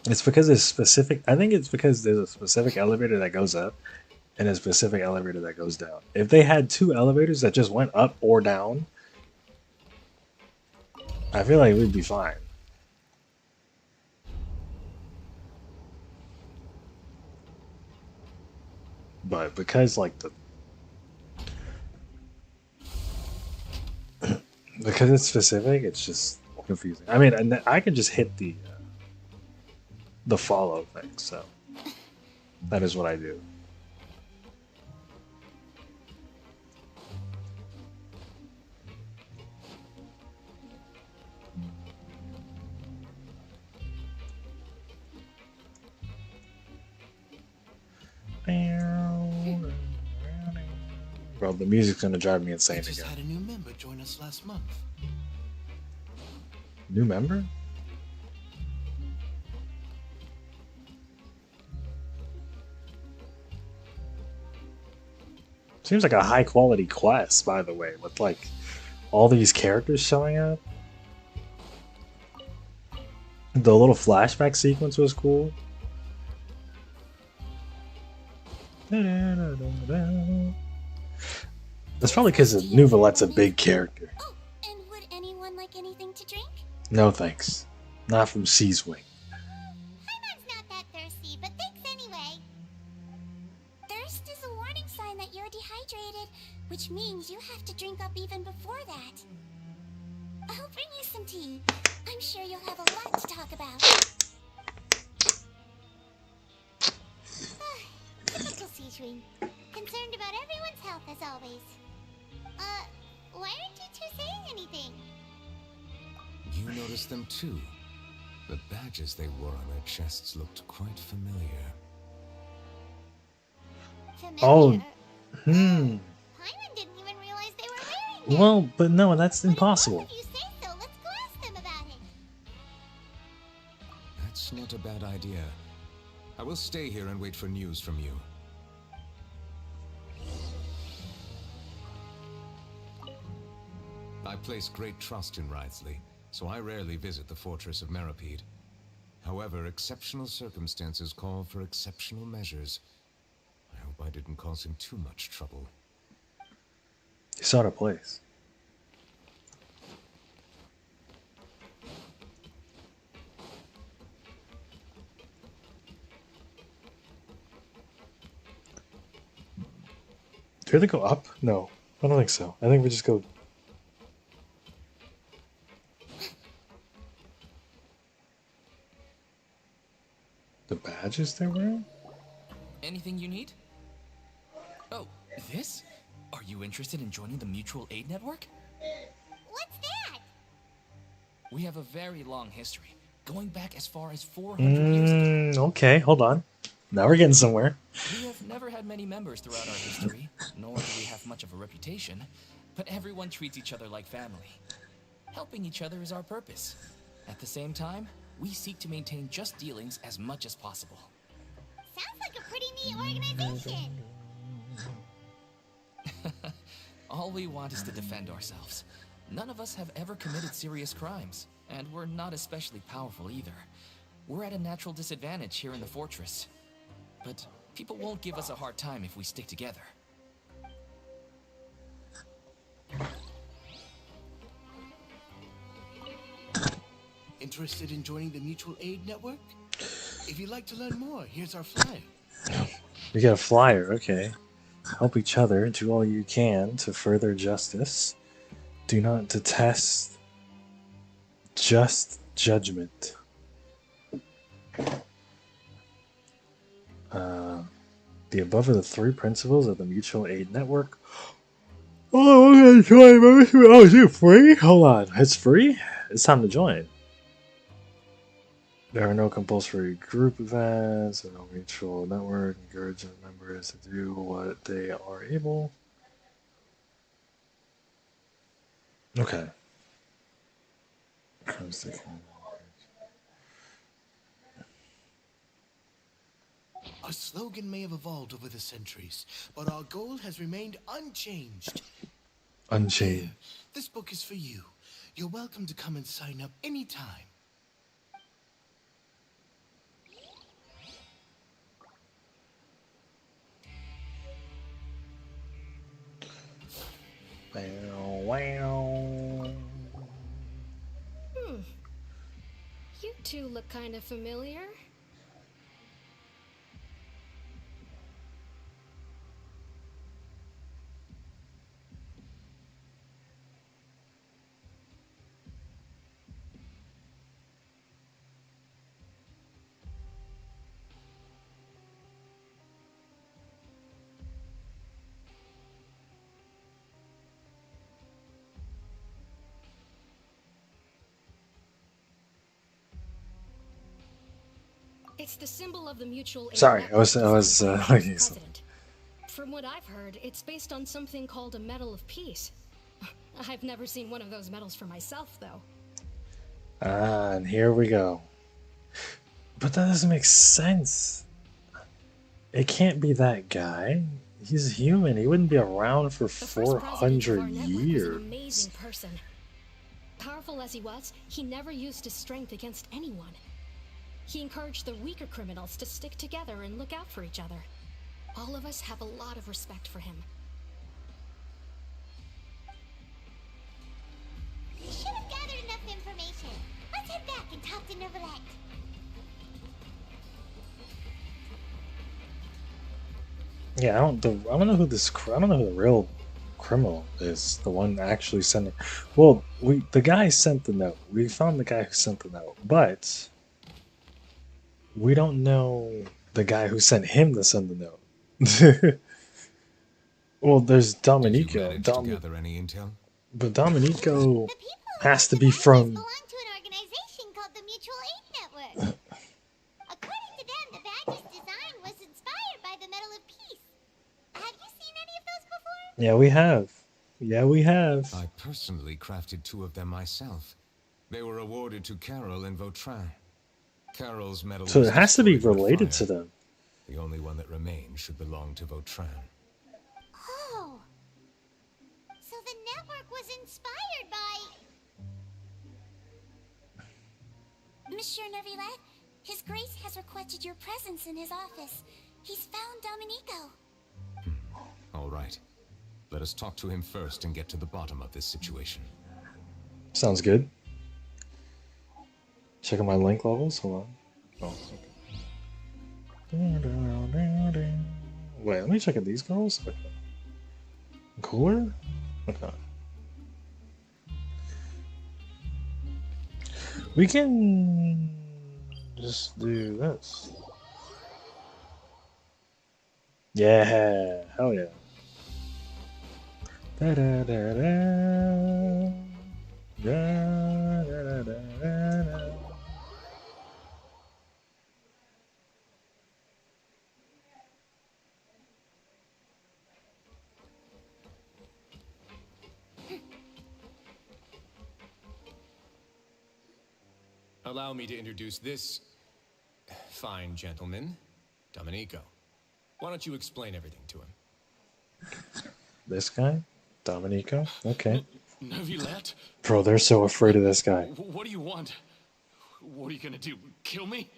It's because there's specific, I think it's because there's a specific elevator that goes up and a specific elevator that goes down. If they had two elevators that just went up or down, I feel like we'd be fine. But because like because it's specific, it's just confusing. I mean, and I can just hit the the follow thing, so that is what I do. Bro, the music's gonna drive me insane We just again. had a new member join us last month. New member? Seems like a high quality quest, by the way, with like all these characters showing up. The little flashback sequence was cool. That's probably because Neuvillette's a big character. Oh, and would anyone like anything to drink? No thanks. Not from C's Wing. Paimon's not that thirsty, but thanks anyway. Thirst is a warning sign that you're dehydrated, which means you have to drink up even before that. I'll bring you some tea. I'm sure you'll have a lot to talk about. Typical Seaweed. Concerned about everyone's health as always. Why aren't you two saying anything? You noticed them too. The badges they wore on their chests looked quite familiar. Oh, Paimon didn't even realize they were wearing them. Well, but no, that's impossible. If you say so, let's go ask them about it. That's not a bad idea. I will stay here and wait for news from you. I place great trust in Wriothesley, so I rarely visit the fortress of Meripede. However, exceptional circumstances call for exceptional measures. I hope I didn't cause him too much trouble. He's out of place. Do they go up? No, I don't think so. I think we just go. The badges they're wearing? Anything you need? Oh, this? Are you interested in joining the Mutual Aid Network? What's that? We have a very long history, going back as far as 400 years ago. Okay, hold on. Now we're getting somewhere. We have never had many members throughout our history, nor do we have much of a reputation, but everyone treats each other like family. Helping each other is our purpose. At the same time, we seek to maintain just dealings as much as possible. Sounds like a pretty neat organization. All we want is to defend ourselves. None of us have ever committed serious crimes, and we're not especially powerful either. We're at a natural disadvantage here in the fortress. But people won't give us a hard time if we stick together. Interested in joining the Mutual Aid Network? If you'd like to learn more, here's our flyer. We got a flyer, okay. Help each other, do all you can to further justice. Do not detest just judgment. The above are the 3 principles of the Mutual Aid Network. Oh, I'm gonna join membership. Oh, is it free? Hold on, it's free? It's time to join. There are no compulsory group events or no mutual network. Encouraging members to do what they are able. Okay. Our slogan may have evolved over the centuries, but our goal has remained unchanged. Unchained. Here, this book is for you. You're welcome to come and sign up anytime. You two look kind of familiar. It's the symbol of the mutual aid Sorry, I network was designed by the okay, so- president. From what I've heard, it's based on something called a Medal of Peace. I've never seen one of those medals for myself, though. Ah, and here we go. But that doesn't make sense. It can't be that guy. He's human. He wouldn't be around for The first president of our 400 network was an years. amazing person. Powerful as he was, he never used his strength against anyone. He encouraged the weaker criminals to stick together and look out for each other. All of us have a lot of respect for him. We should have gathered enough information. Let's head back and talk to Neuvillette. Yeah, I don't know who I don't know who the real criminal is. The one actually sending. Well, the guy sent the note. We found the guy who sent the note, but we don't know the guy who sent him to send the note. Well, there's Dominico. Gather any intel? But Dominico has to be from. Belong to an organization called the Mutual Aid Network. According to them, the badge's design was inspired by the Medal of Peace. Have you seen any of those before? Yeah, we have. Yeah, we have. I personally crafted 2 of them myself. They were awarded to Carol and Vautrin. Carol's medal. So was it has to be destroyed with related fire. to them. The only one that remains should belong to Vautrin. Oh. So the network was inspired by... Monsieur Neuvillette, His Grace has requested your presence in his office. He's found Dominico. All right. Let us talk to him first and get to the bottom of this situation. Sounds good. Checking my link levels. Hold on. Oh, okay. Wait, let me check out these girls. Okay. Cooler? Okay. We can just do this. Yeah, hell yeah. Da da da da. Da da da da da. Allow me to introduce this fine gentleman, Dominico. Why don't you explain everything to him? This guy? Dominico? Okay. Neuvillette? Bro, they're so afraid of this guy. What do you want? What are you gonna do? Kill me?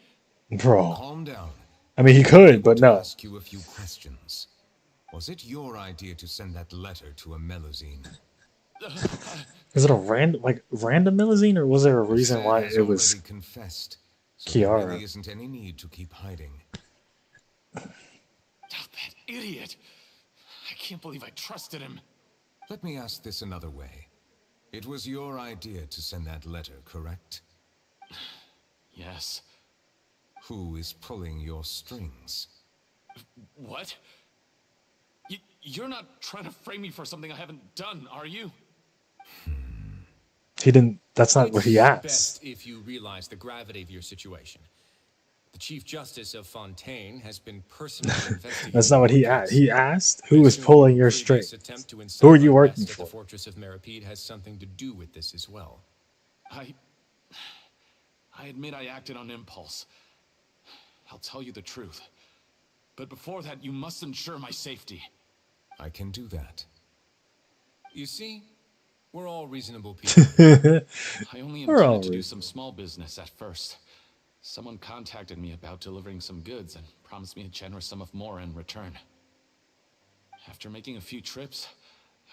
Bro. Calm down. I mean, he could, but no. Ask you a few questions. Was it your idea to send that letter to a Melusine? Is it a random Melusine, or was there a reason why it was confessed, so Kiara? There really isn't any need to keep hiding. That idiot! I can't believe I trusted him. Let me ask this another way. It was your idea to send that letter, correct? Yes. Who is pulling your strings? What? You're not trying to frame me for something I haven't done, are you? He didn't. That's not what he asked. Best if you realize the gravity of your situation. The Chief Justice of Fontaine has been personally investigating. That's not what he asked. He asked, "Who is pulling your strings? Who are you working for?" The Fortress of Meripede has something to do with this as well. I admit I acted on impulse. I'll tell you the truth. But before that, you must ensure my safety. I can do that. You see, we're all reasonable people. I only We're all intended to do some small business at first. Someone contacted me about delivering some goods and promised me a generous sum of more in return. After making a few trips,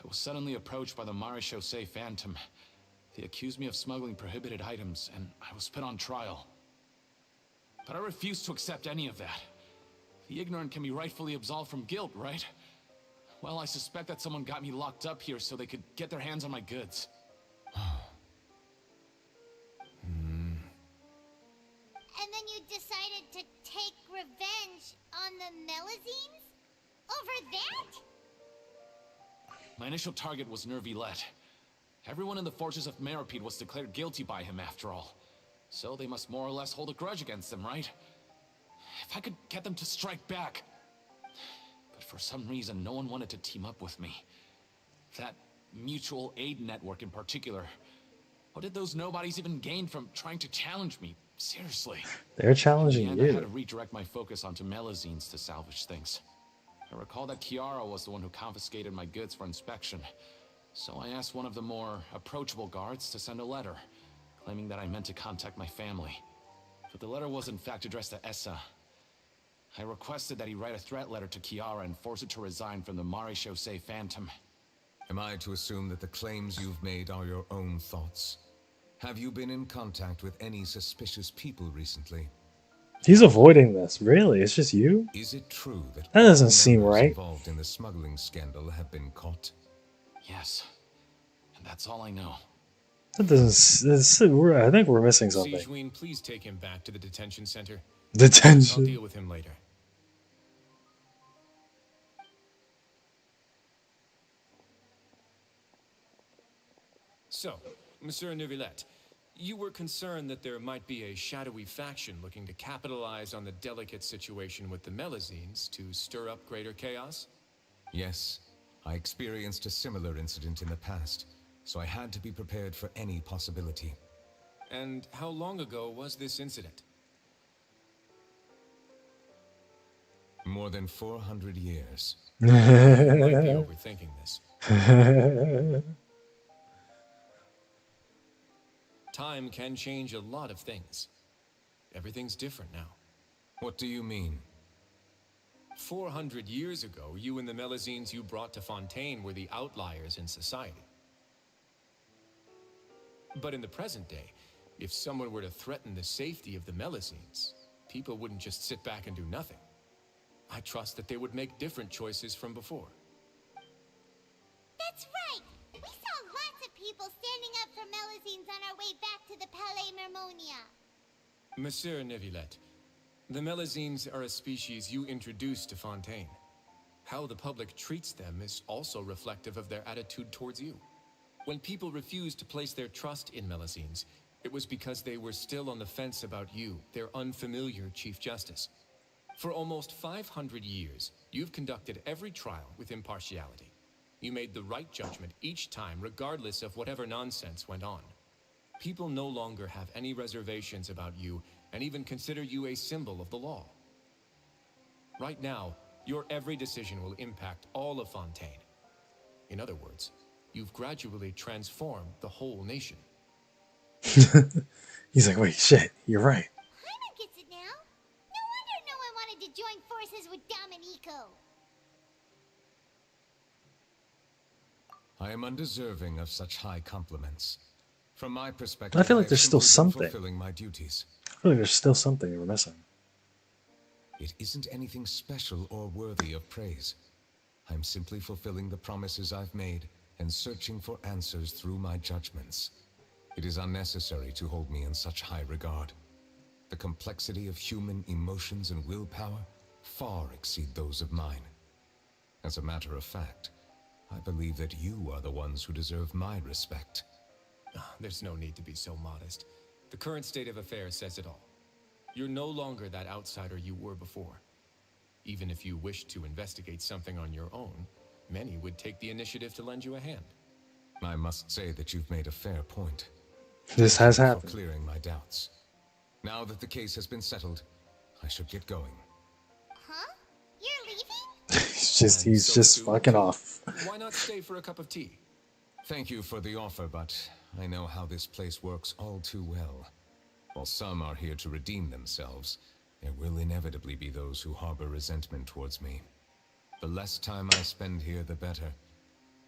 I was suddenly approached by the Marechaussee Phantom. They accused me of smuggling prohibited items, and I was put on trial. But I refused to accept any of that. The ignorant can be rightfully absolved from guilt, right? Well, I suspect that someone got me locked up here so they could get their hands on my goods. And then you decided to take revenge on the Melusines? Over that? My initial target was Neuvillette. Everyone in the Fortress of Meripede was declared guilty by him after all. So they must more or less hold a grudge against him, right? If I could get them to strike back. But for some reason, no one wanted to team up with me. That mutual aid network in particular. What did those nobodies even gain from trying to challenge me? Seriously. They're challenging In the end, I had to you. redirect my focus onto Melazines to salvage things. I recall that Kiara was the one who confiscated my goods for inspection. So I asked one of the more approachable guards to send a letter, claiming that I meant to contact my family. But the letter was in fact addressed to Essa. I requested that he write a threat letter to Kiara and force her to resign from the Maréchaussée Phantom. Am I to assume that the claims you've made are your own thoughts? Have you been in contact with any suspicious people recently? He's avoiding this. Really? It's just you? Is it true that That doesn't all seem members right. involved in the smuggling scandal have been caught? Yes. And that's all I know. That doesn't. I think we're missing something. Siegeween, please take him back to the detention center. Detention. I'll deal with him later. So, Monsieur Neuvillette, you were concerned that there might be a shadowy faction looking to capitalize on the delicate situation with the Melazines to stir up greater chaos? Yes, I experienced a similar incident in the past, so I had to be prepared for any possibility. And how long ago was this incident? More than 400 years. You might be overthinking this. Time can change a lot of things. Everything's different now. What do you mean? 400 years ago, you and the Melazines you brought to Fontaine were the outliers in society. But in the present day, if someone were to threaten the safety of the Melazines, people wouldn't just sit back and do nothing. I trust that they would make different choices from before. That's right! We saw lots of people standing up for Melazines on our way back to the Palais Mermonia. Monsieur Neuvillette, the Melazines are a species you introduced to Fontaine. How the public treats them is also reflective of their attitude towards you. When people refused to place their trust in Melazines, it was because they were still on the fence about you, their unfamiliar Chief Justice. For almost 500 years, you've conducted every trial with impartiality. You made the right judgment each time, regardless of whatever nonsense went on. People no longer have any reservations about you and even consider you a symbol of the law. Right now, your every decision will impact all of Fontaine. In other words, you've gradually transformed the whole nation. He's like, wait, shit, you're right. Paimon gets it now. No wonder no one wanted to join forces with Domenico. I am undeserving of such high compliments. From my perspective, I feel like there's still simply been something. fulfilling my duties. I feel like there's still something we're missing. It isn't anything special or worthy of praise. I'm simply fulfilling the promises I've made and searching for answers through my judgments. It is unnecessary to hold me in such high regard. The complexity of human emotions and willpower far exceed those of mine. As a matter of fact, I believe that you are the ones who deserve my respect. There's no need to be so modest. The current state of affairs says it all. You're no longer that outsider you were before. Even if you wished to investigate something on your own, many would take the initiative to lend you a hand. I must say that you've made a fair point. This has Thank you happened. for clearing my doubts. Now that the case has been settled, I should get going. Huh? You're leaving? He's just fucking off. Why not stay for a cup of tea? Thank you for the offer, but I know how this place works all too well. While some are here to redeem themselves, there will inevitably be those who harbor resentment towards me. The less time I spend here, the better.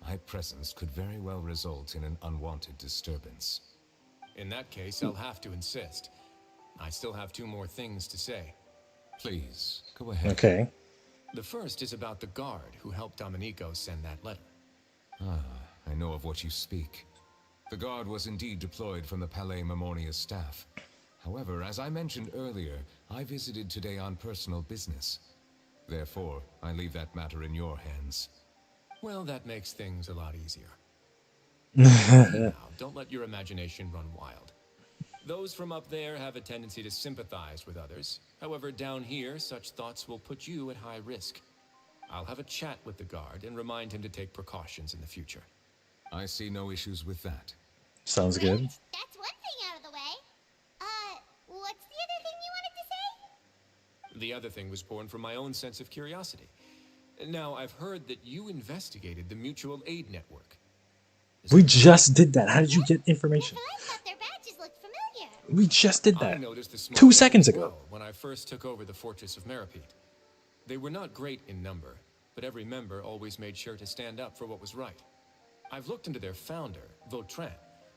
My presence could very well result in an unwanted disturbance. In that case, I'll have to insist. I still have 2 more things to say. Please, go ahead. Okay. The first is about the guard who helped Domenico send that letter. I know of what you speak. The guard was indeed deployed from the Palais Mermonia staff. However, as I mentioned earlier, I visited today on personal business. Therefore, I leave that matter in your hands. Well, that makes things a lot easier. Now, don't let your imagination run wild. Those from up there have a tendency to sympathize with others. However, down here, such thoughts will put you at high risk. I'll have a chat with the guard and remind him to take precautions in the future. I see no issues with that. Sounds good. That's one thing out of the way. What's the other thing you wanted to say? The other thing was born from my own sense of curiosity. Now, I've heard that you investigated the mutual aid network. We just did that. How did you get information? I thought their badges looked familiar. We just did I that noticed the smoke 2 seconds as ago. well when I first took over the Fortress of Meripede. They were not great in number, but every member always made sure to stand up for what was right. I've looked into their founder, Vautrin,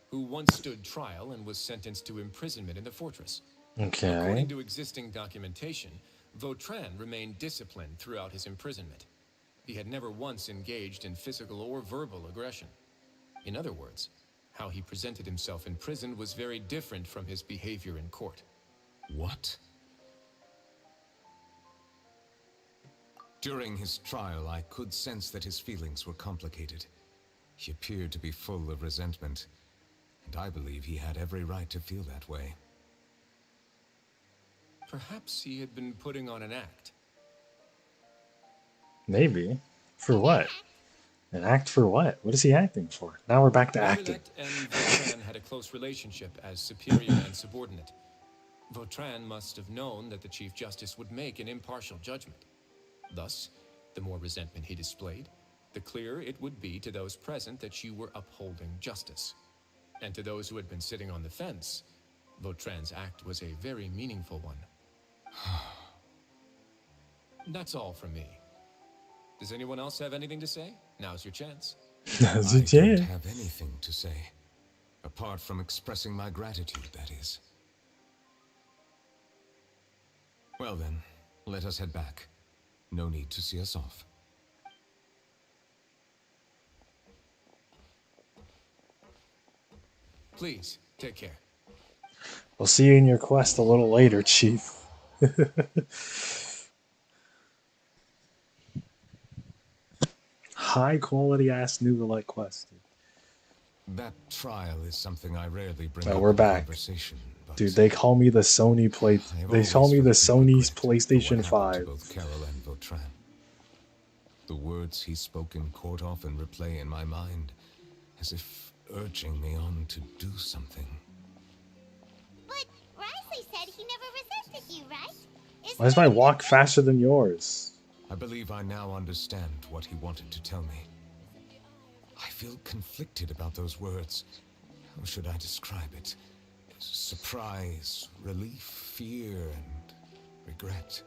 who once stood trial and was sentenced to imprisonment in the fortress. Okay. According to existing documentation, Vautrin remained disciplined throughout his imprisonment. He had never once engaged in physical or verbal aggression. In other words, how he presented himself in prison was very different from his behavior in court. What? During his trial, I could sense that his feelings were complicated. He appeared to be full of resentment, and I believe he had every right to feel that way. Perhaps he had been putting on an act. Maybe. For what? An act for what? What is he acting for? Now we're back to acting. Neuvillette and Vautrin had a close relationship as superior and subordinate. Vautrin must have known that the Chief Justice would make an impartial judgment. Thus, the more resentment he displayed, the clearer it would be to those present that you were upholding justice. And to those who had been sitting on the fence, Vautrin's act was a very meaningful one. That's all from me. Does anyone else have anything to say? Now's your chance. Now's I your don't chance. have anything to say, apart from expressing my gratitude, that is. Well then, let us head back. No need to see us off. Please, take care. We'll see you in your quest a little later, Chief. High quality ass Neuvillette quest. That trial is something I rarely bring Oh, up we're in back. conversation, but Dude, they call me the Sony plate. have They call always me the felt Sony's regret for what PlayStation happened 5. to both Carol and Vautrin. The words he spoke in court often replay in my mind, as if urging me on to do something. But Risley said he never resisted you, right? Why is my walk faster than yours? I believe I now understand what he wanted to tell me. I feel conflicted about those words. How should I describe it? Surprise, relief, fear, and regret.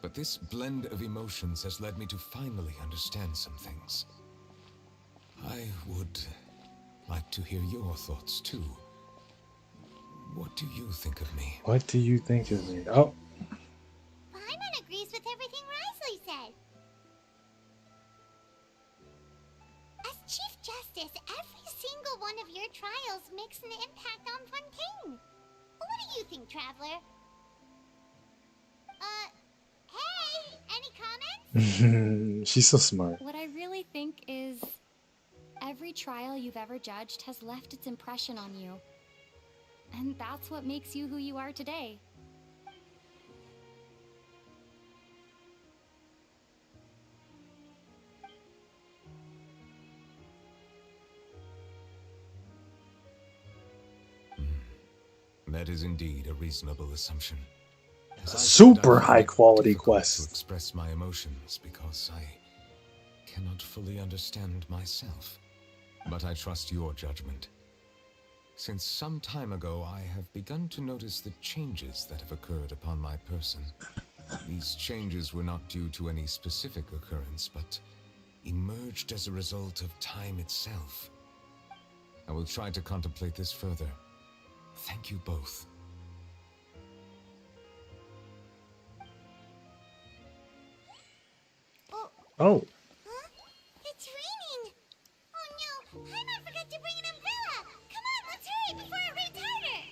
But this blend of emotions has led me to finally understand some things. I would like to hear your thoughts too. What do you think of me? What do you think of me? Oh, Paimon agrees with everything Risley said. As Chief Justice, every single one of your trials makes an impact on Fontaine. What do you think, Traveler? Hey, any comments? she's so smart. What I really think is every trial you've ever judged has left its impression on you. And that's what makes you who you are today. That is indeed a reasonable assumption. As I Super said, I high find it quality difficult quest. to express my emotions because I cannot fully understand myself. But I trust your judgment. Since some time ago, I have begun to notice the changes that have occurred upon my person. These changes were not due to any specific occurrence, but emerged as a result of time itself. I will try to contemplate this further. Thank you both. Oh, Huh? It's raining! Oh no, Paimon forgot to bring an umbrella! Come on, let's hurry before it rains harder!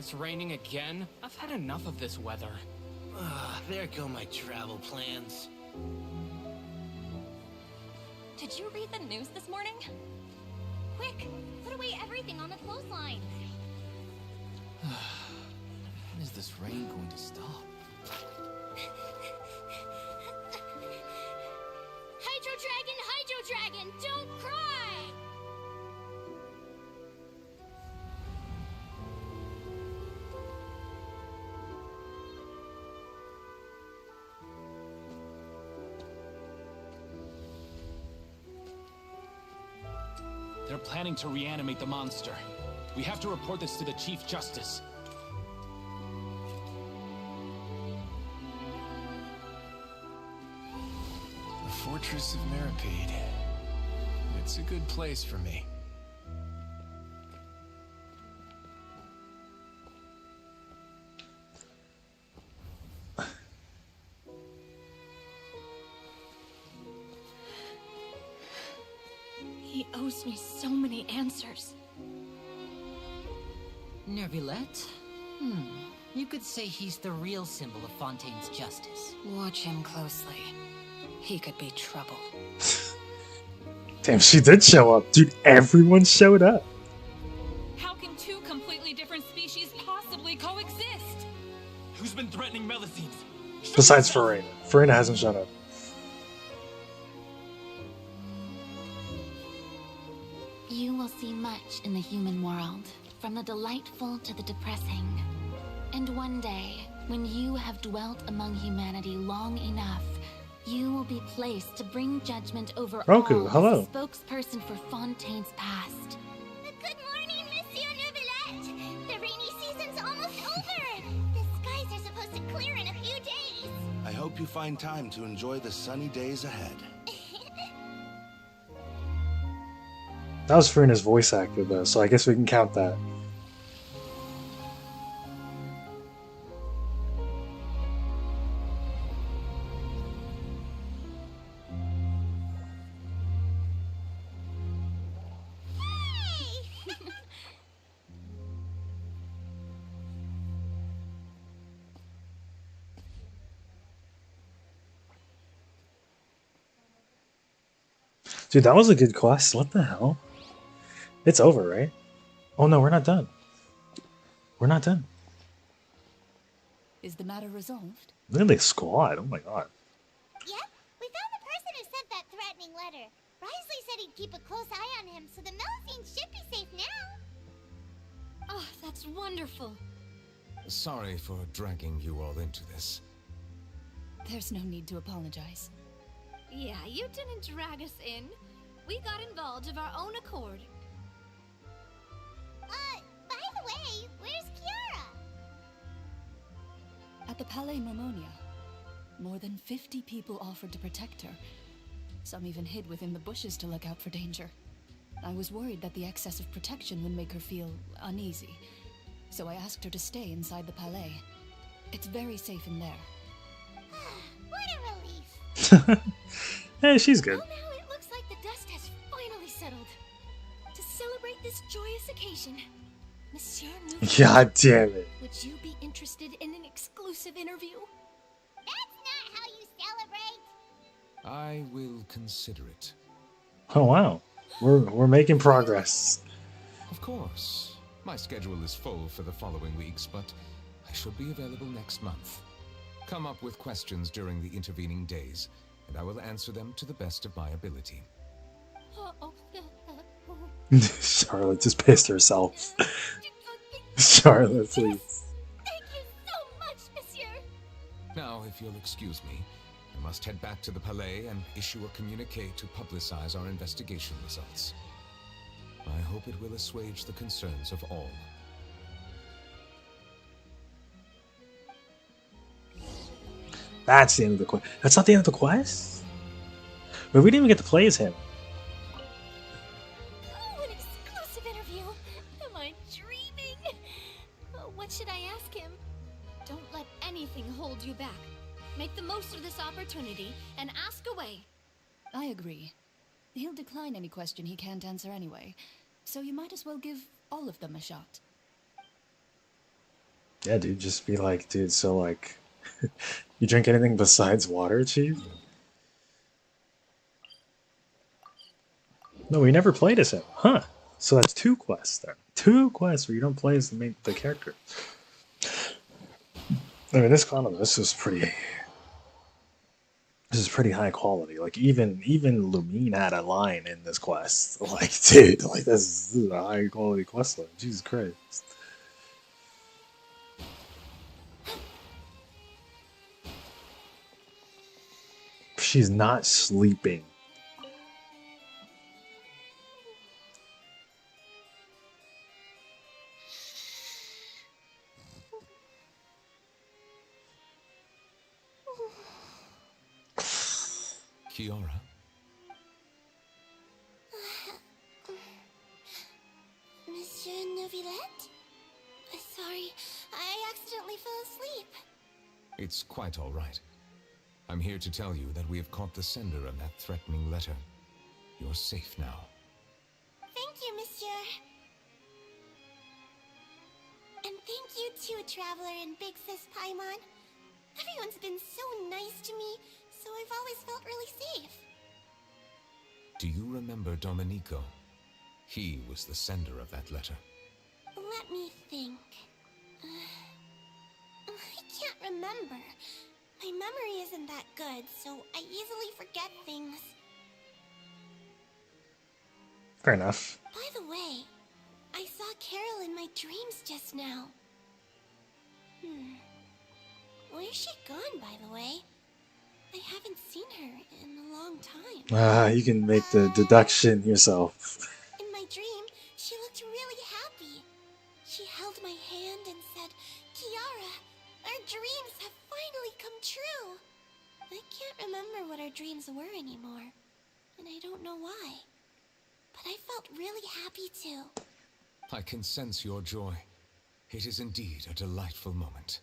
It's raining again? I've had enough of this weather. There go my travel plans. Did you read the news this morning? Quick, put away everything on the clothesline. When is this rain going to stop? Hydro Dragon, don't cry! They're planning to reanimate the monster. We have to report this to the Chief Justice. The Fortress of Meripede. It's a good place for me. He owes me so many answers. Neuvillette? You could say he's the real symbol of Fontaine's justice. Watch him closely. He could be trouble. Damn, she did show up. Dude, everyone showed up. How can two completely different species possibly coexist? Who's been threatening Melazines? Besides Farina. Farina hasn't shown up. You will see much in the human world, from the delightful to the depressing. And one day, when you have dwelt among humanity long enough, you will be placed to bring judgment over Roku, all hello. as a spokesperson for Fontaine's past. Good morning, Monsieur Neuvillette! The rainy season's almost over! The skies are supposed to clear in a few days! I hope you find time to enjoy the sunny days ahead. That was Farina's voice actor, though, so I guess we can count that. Dude, that was a good quest. What the hell? It's over, right? Oh no, we're not done. We're not done. Is the matter resolved? Look at the squad. Oh my god. Yep, we found the person who sent that threatening letter. Risley said he'd keep a close eye on him, so the Melazines should be safe now. Oh, that's wonderful. Sorry for dragging you all into this. There's no need to apologize. Yeah, you didn't drag us in. We got involved of our own accord. By the way, where's Kiara? At the Palais Mermonia, more than 50 people offered to protect her. Some even hid within the bushes to look out for danger. I was worried that the excess of protection would make her feel uneasy, so I asked her to stay inside the Palais. It's very safe in there. What a relief. Hey, she's good. Well, now it looks like the dust has finally settled. To celebrate this joyous occasion, Monsieur Neuvillette, God damn it. would you be interested in an exclusive interview? That's not how you celebrate. I will consider it. Oh wow. We're making progress. Of course. My schedule is full for the following weeks, but I should be available next month. Come up with questions during the intervening days, and I will answer them to the best of my ability. Charlotte just pissed herself. Charlotte, please. Thank you so much, Monsieur. Now, if you'll excuse me, I must head back to the Palais and issue a communique to publicize our investigation results. I hope it will assuage the concerns of all. That's the end of the quest. That's not the end of the quest? But we didn't even get to play as him. Oh, an exclusive interview. Am I dreaming? What should I ask him? Don't let anything hold you back. Make the most of this opportunity and ask away. I agree. He'll decline any question he can't answer anyway, so you might as well give all of them a shot. Yeah, dude, just be like, dude, so like, you drink anything besides water, Chief? No, we never played as him. Huh. So that's two quests there. Two quests where you don't play as the character. I mean, this is pretty high quality. Like even Lumine had a line in this quest. Like, dude, like this is a high quality quest line. Jesus Christ. She's not sleeping. Kiara? Monsieur Neuvillette? Sorry, I accidentally fell asleep. It's quite all right. I'm here to tell you that we have caught the sender of that threatening letter. You're safe now. Thank you, monsieur. And thank you too, Traveler and Big Sis Paimon. Everyone's been so nice to me, so I've always felt really safe. Do you remember Domenico? He was the sender of that letter. Let me think. I can't remember. My memory isn't that good, so I easily forget things. Fair enough. By the way, I saw Carol in my dreams just now. Where's she gone, by the way? I haven't seen her in a long time. You can make the deduction yourself. In my dream, she looked really happy. She held my hand and said, "Kiara, our dreams have finally come true." I can't remember what our dreams were anymore, and I don't know why. But I felt really happy too. I can sense your joy. It is indeed a delightful moment.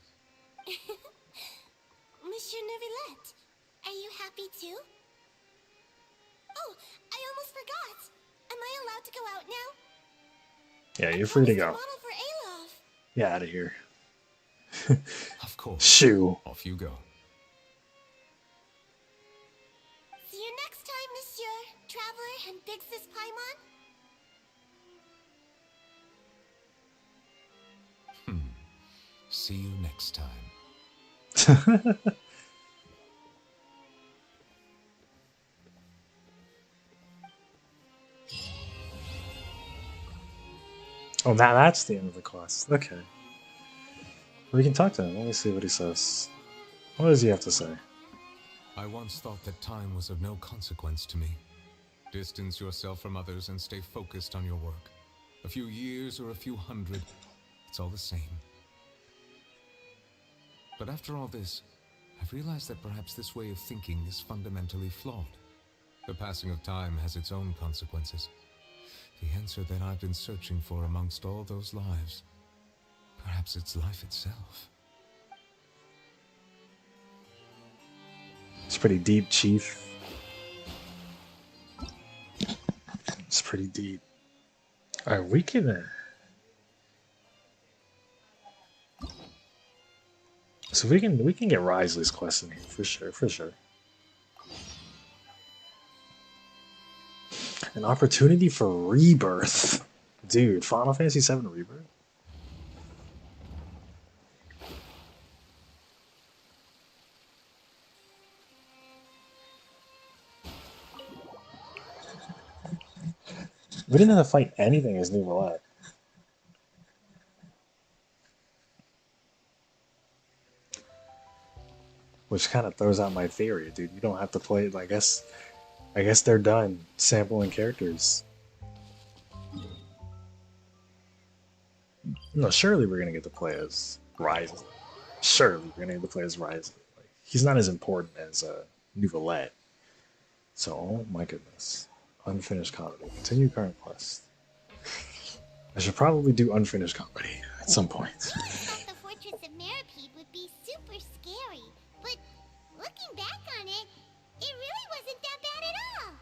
Monsieur Neuvillette, are you happy too? Oh, I almost forgot. Am I allowed to go out now? Yeah, you're free to go. Model for Alof. Get out of here. Of course. Shoo. Off you go. See you next time, Monsieur, Traveler, and Big Sis Paimon. See you next time. Oh, now that's the end of the quest. Okay. We can talk to him. Let me see what he says. What does he have to say? I once thought that time was of no consequence to me. Distance yourself from others and stay focused on your work. A few years or a few hundred, it's all the same. But after all this, I've realized that perhaps this way of thinking is fundamentally flawed. The passing of time has its own consequences. The answer that I've been searching for amongst all those lives, perhaps it's life itself. It's pretty deep, Chief. It's pretty deep. Alright, we can... So we can get Risley's quest in here for sure, for sure. An opportunity for rebirth. Dude, Final Fantasy VII Rebirth? We didn't have to fight anything as Neuvillette. Which kind of throws out my theory, dude. You don't have to play it. I guess they're done sampling characters. No, surely we're gonna get to play as Ryzen. Surely we're gonna get to play as Ryzen. Like, he's not as important as Neuvillette. So, oh my goodness. Unfinished comedy. Continue current quest. I should probably do unfinished comedy at some point. The Fortress of Maripede would be super scary, but looking back on it, it really wasn't that bad at all.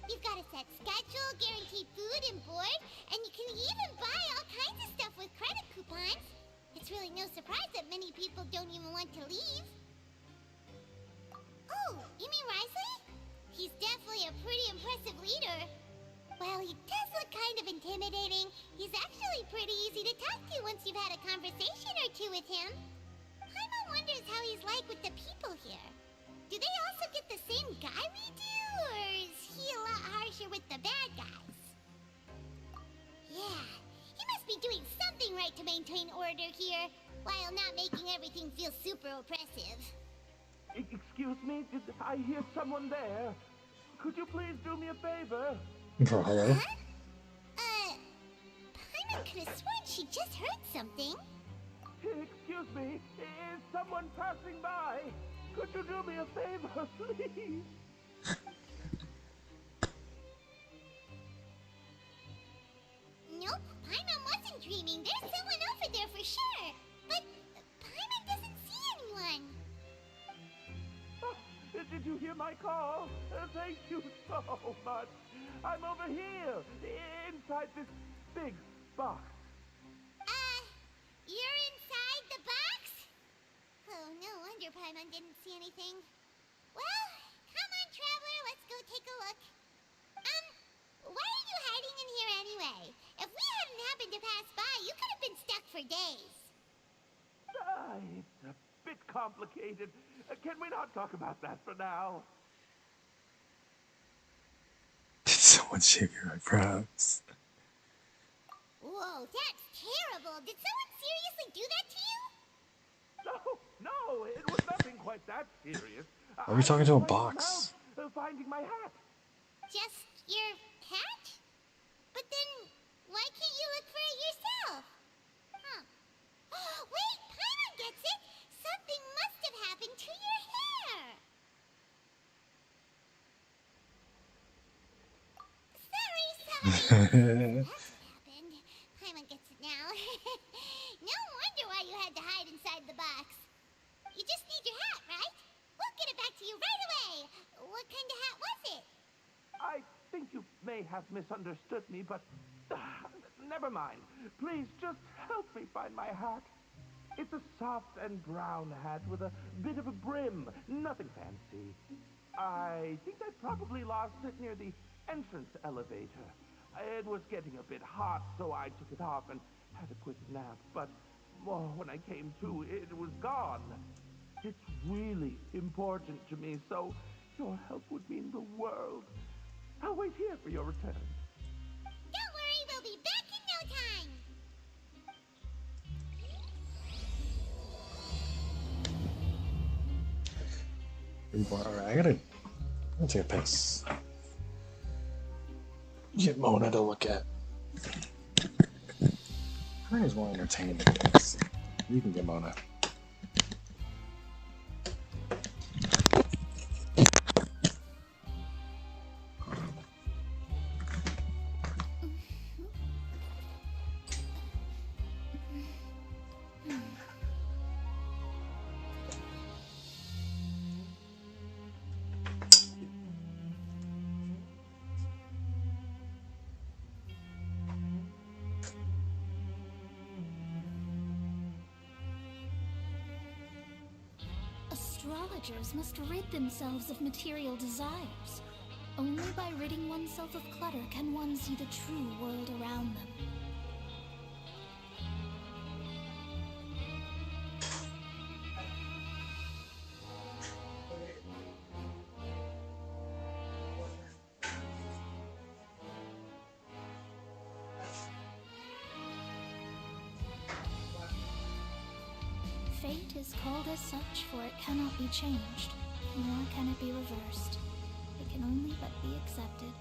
You've got a set schedule, guaranteed food and board, and you can even buy all kinds of stuff with credit coupons. It's really no surprise people don't even want to leave. Oh, you mean Risley? He's definitely a pretty impressive leader. Well, he does look kind of intimidating. He's actually pretty easy to talk to once you've had a conversation or two with him. Paimon wonders how he's like with the people here. Do they also get the same guy we do, or is he a lot harsher with the bad guys? Yeah, he must be doing something right to maintain order here, while not making everything feel super oppressive. Excuse me, did I hear someone there? Could you please do me a favor? Hello? Paimon could have sworn she just heard something. Excuse me, is someone passing by? Could you do me a favor, please? Nope, Paimon wasn't dreaming. There's someone over there for sure. But Paimon doesn't see anyone. Oh, did you hear my call? Thank you so much. I'm over here, inside this big box. You're inside the box? Oh, no wonder Paimon didn't see anything. Well, come on, Traveler, let's go take a look. Why are you hiding in here anyway? If we hadn't happened to pass by, you could have been stuck for days. It's a bit complicated. Can we not talk about that for now? Did someone shave your eyebrows? Whoa, that's terrible. Did someone seriously do that to you? No, it was nothing quite that serious. Are we talking to a box? Finding my hat. Just your hat? But then, why can't you look for it yourself? Huh. Wait, Paimon gets it! Something must have happened to your hair! Sorry. That's what happened. Paimon gets it now. No wonder why you had to hide inside the box. You just need your hat, right? We'll get it back to you right away. What kind of hat was it? I think you may have misunderstood me, but never mind. Please just help me find my hat. It's a soft and brown hat with a bit of a brim. Nothing fancy. I think I probably lost it near the entrance elevator. It was getting a bit hot, so I took it off and had a quick nap. But when I came to, it was gone. It's really important to me, so your help would mean the world. I'll wait here for your return. Don't worry, we'll be back in no time. Alright, I'm gonna take a piss. Get Mona to look at. I think it's more entertaining than this. You can get Mona. Astrologers must rid themselves of material desires. Only by ridding oneself of clutter can one see the true world around them. Fate is called as such, for it cannot be changed, nor can it be reversed. It can only but be accepted.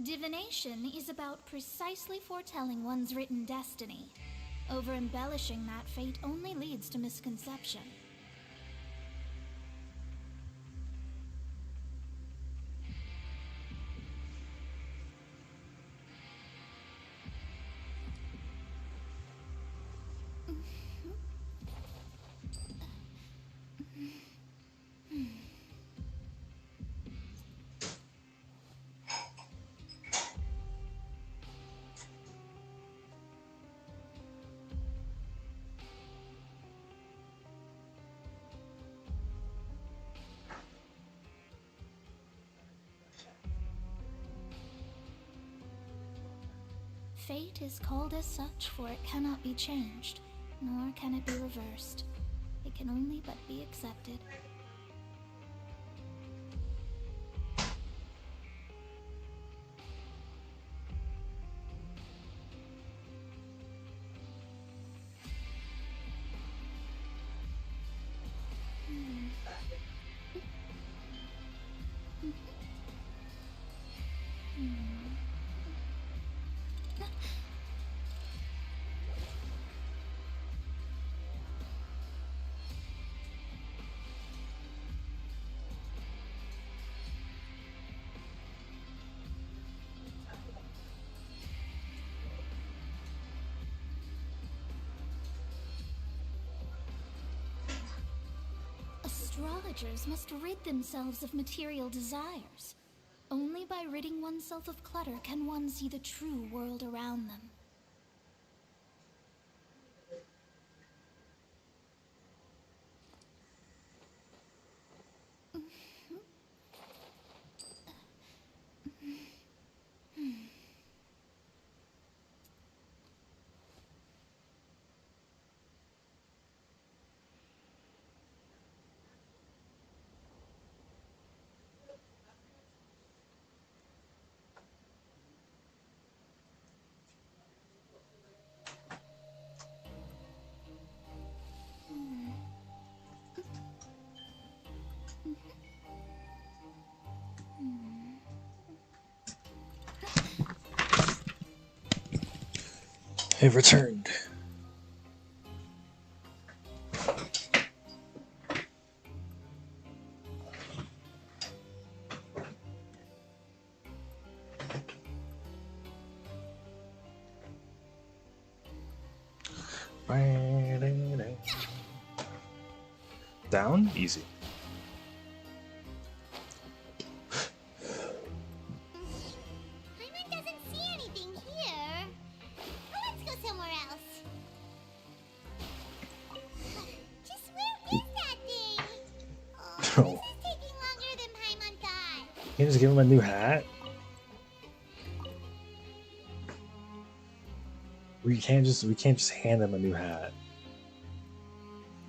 Divination is about precisely foretelling one's written destiny. Over-embellishing that fate only leads to misconception. Fate is called as such, for it cannot be changed, nor can it be reversed. It can only but be accepted. Astrologers must rid themselves of material desires. Only by ridding oneself of clutter can one see the true world around them. It returned. Down? Easy. Paimon doesn't see anything here. Well, let's go somewhere else. Just where is that thing? Oh, this is taking longer than Paimon thought. You just give him a new hat? We can't just hand him a new hat.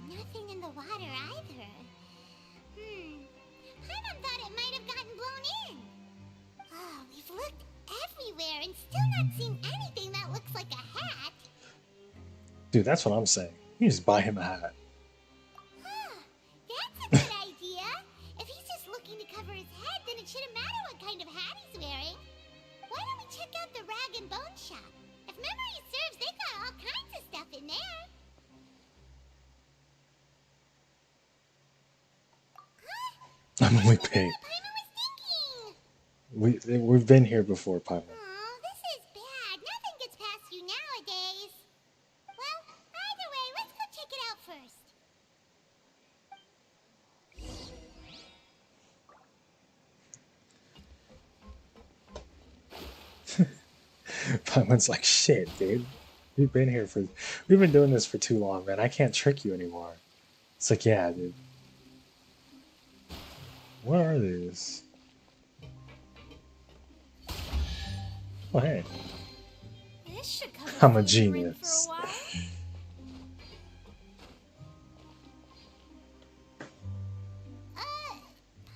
Nothing in the water either. Paimon thought it might have gotten blown in. Oh, we've looked everywhere and still not seen anything that looks like a hat. Dude, that's what I'm saying. You just buy him a hat. That's a good idea. If he's just looking to cover his head, then it shouldn't matter what kind of hat he's wearing. Why don't we check out the rag and bone shop? If memory serves, they got all kinds of stuff in there. I'm only paying. We've been here before, Paimon. Oh, this is bad. Nothing gets past you nowadays. Well, either way, let's go check it out first. Paimon's like, shit, dude. We've been doing this for too long, man. I can't trick you anymore. It's like, yeah, dude. What are these? Oh, hey. This should cover I'm a food and drink genius. for a while.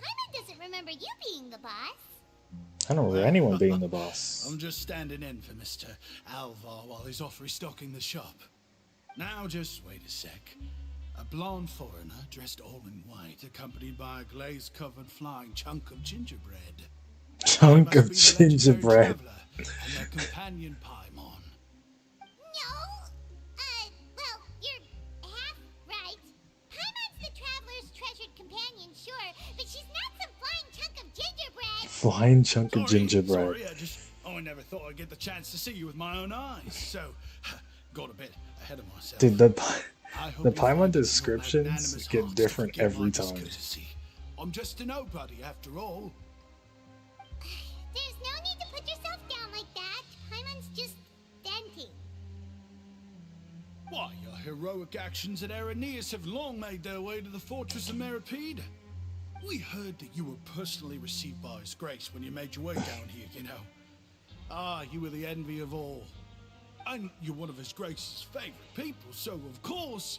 Paimon doesn't remember you being the boss. I don't remember anyone being the boss. I'm just standing in for Mr. Alvar while he's off restocking the shop. Now just wait a sec. A blonde foreigner dressed all in white, accompanied by a glaze-covered flying chunk of gingerbread. chunk of gingerbread. And their companion Paimon. No. Well, you're half right. Paimon's the traveler's treasured companion, sure, but she's not some flying chunk of gingerbread. Flying chunk of gingerbread. Sorry, I never thought I'd get the chance to see you with my own eyes, so got a bit ahead of myself. Dude, the Paimon descriptions get different every time. I'm just a nobody after all. There's no need to put yourself down like that. Paimon's just venting. Why, your heroic actions at Araneus have long made their way to the fortress of Meripede. We heard that you were personally received by His Grace when you made your way down here, you know. Ah, you were the envy of all. And you're one of His Grace's favorite people, so of course,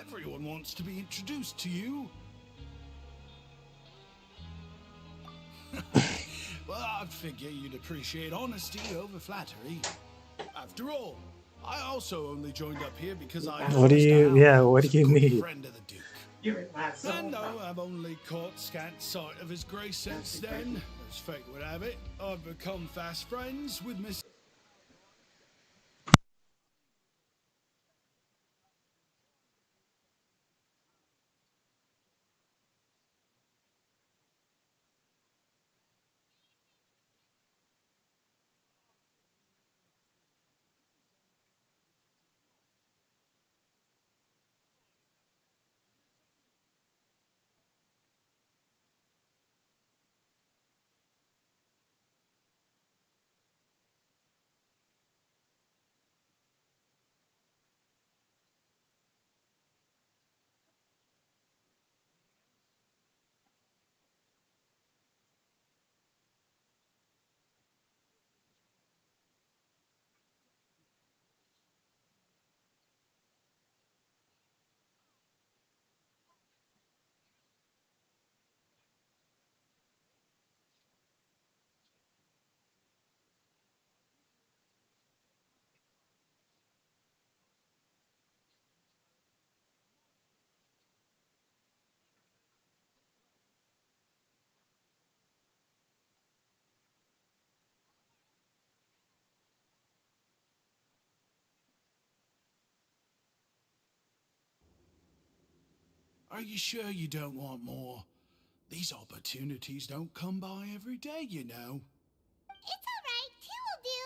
everyone wants to be introduced to you. Well, I'd figure you'd appreciate honesty over flattery. After all, I also only joined up here because I... What do you need? Friend of the Duke. And though I've only caught scant sight of His Grace since then, as fate would have it, I've become fast friends with Miss... Are you sure you don't want more? These opportunities don't come by every day, you know. It's alright, 2 will do.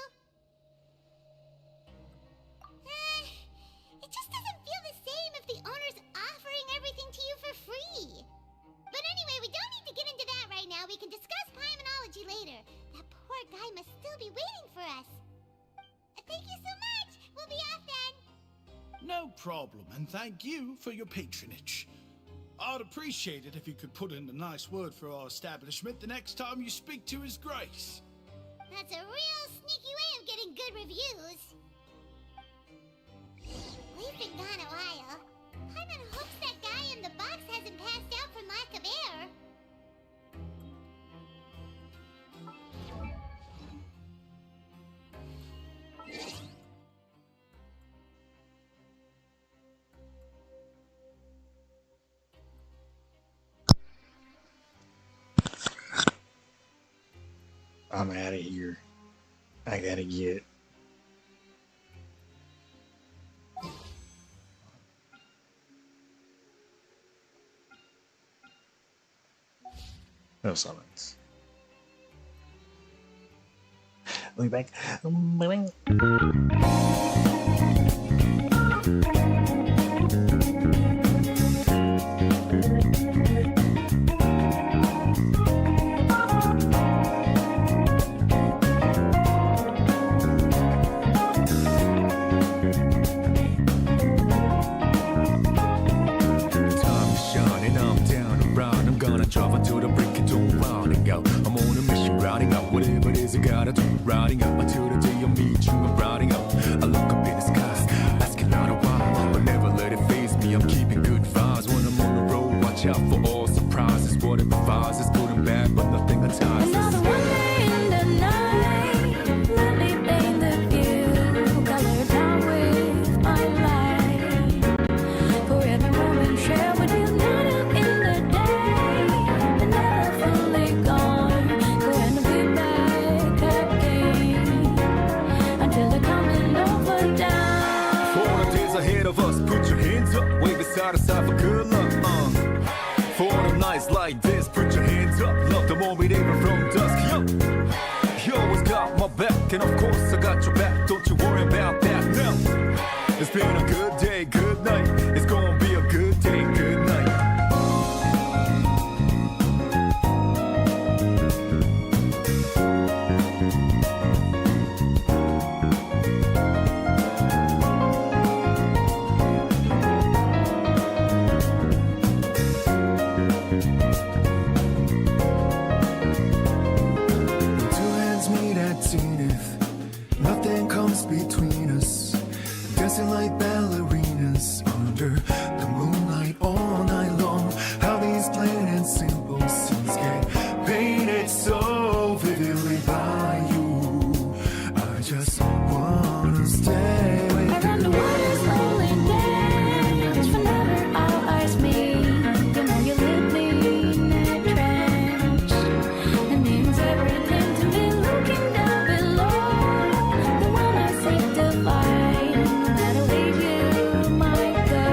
It just doesn't feel the same if the owner's offering everything to you for free. But anyway, we don't need to get into that right now. We can discuss Paimonology later. That poor guy must still be waiting for us. Thank you so much. We'll be off then. No problem, and thank you for your patronage. I'd appreciate it if you could put in a nice word for our establishment the next time you speak to His Grace. That's a real sneaky way of getting good reviews. We've been gone a while. Paimon hopes that guy in the box hasn't passed out from lack of air. I'm out of here. I gotta get. No summons. Look back. Travel to the break of dawn, rounding out. I'm on a mission, routing out whatever it is I gotta do. Routing out until the day I meet you. I'm routing out. I look up in the skies, asking out a while, but never let it faze me. I'm keeping good vibes when I'm on the road. Watch out for all surprises. Whatever vibes is good and bad, but nothing entices. Another one day in the night, let me paint the view, color down with my light. For every moment share with you, not in the day. Never fully gone, going to be back. ahead of us. Put your hands up, wave it side to side for good luck. For the nights like this, put your hands up. Love the moment even from dusk. Yo, you always got my back, and of course I got your back. Don't you worry about that. No, it's been a good day, good night. It's gonna be a good day, good night. Nothing comes between us, dancing like ballerinas under the moonlight all night long. How these plain and simple scenes get painted so vividly by you. I just wanna stay with you. Around the waters rolling dance, whenever our eyes meet, you know you leave me in that trance. It means everything to me looking down below. The one I seek to find, no matter where you might go.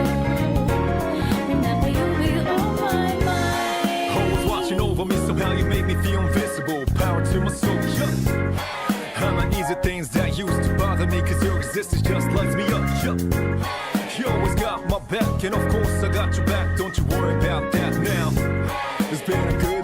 Remember you'll be on my mind. Always watching over me, somehow you make me feel invisible. Power to my soul, yeah. How my easy things that used to bother me, cause your existence just lights me up, yeah. You always got my back, and of course I got your back. Don't you worry about that now. It's been a good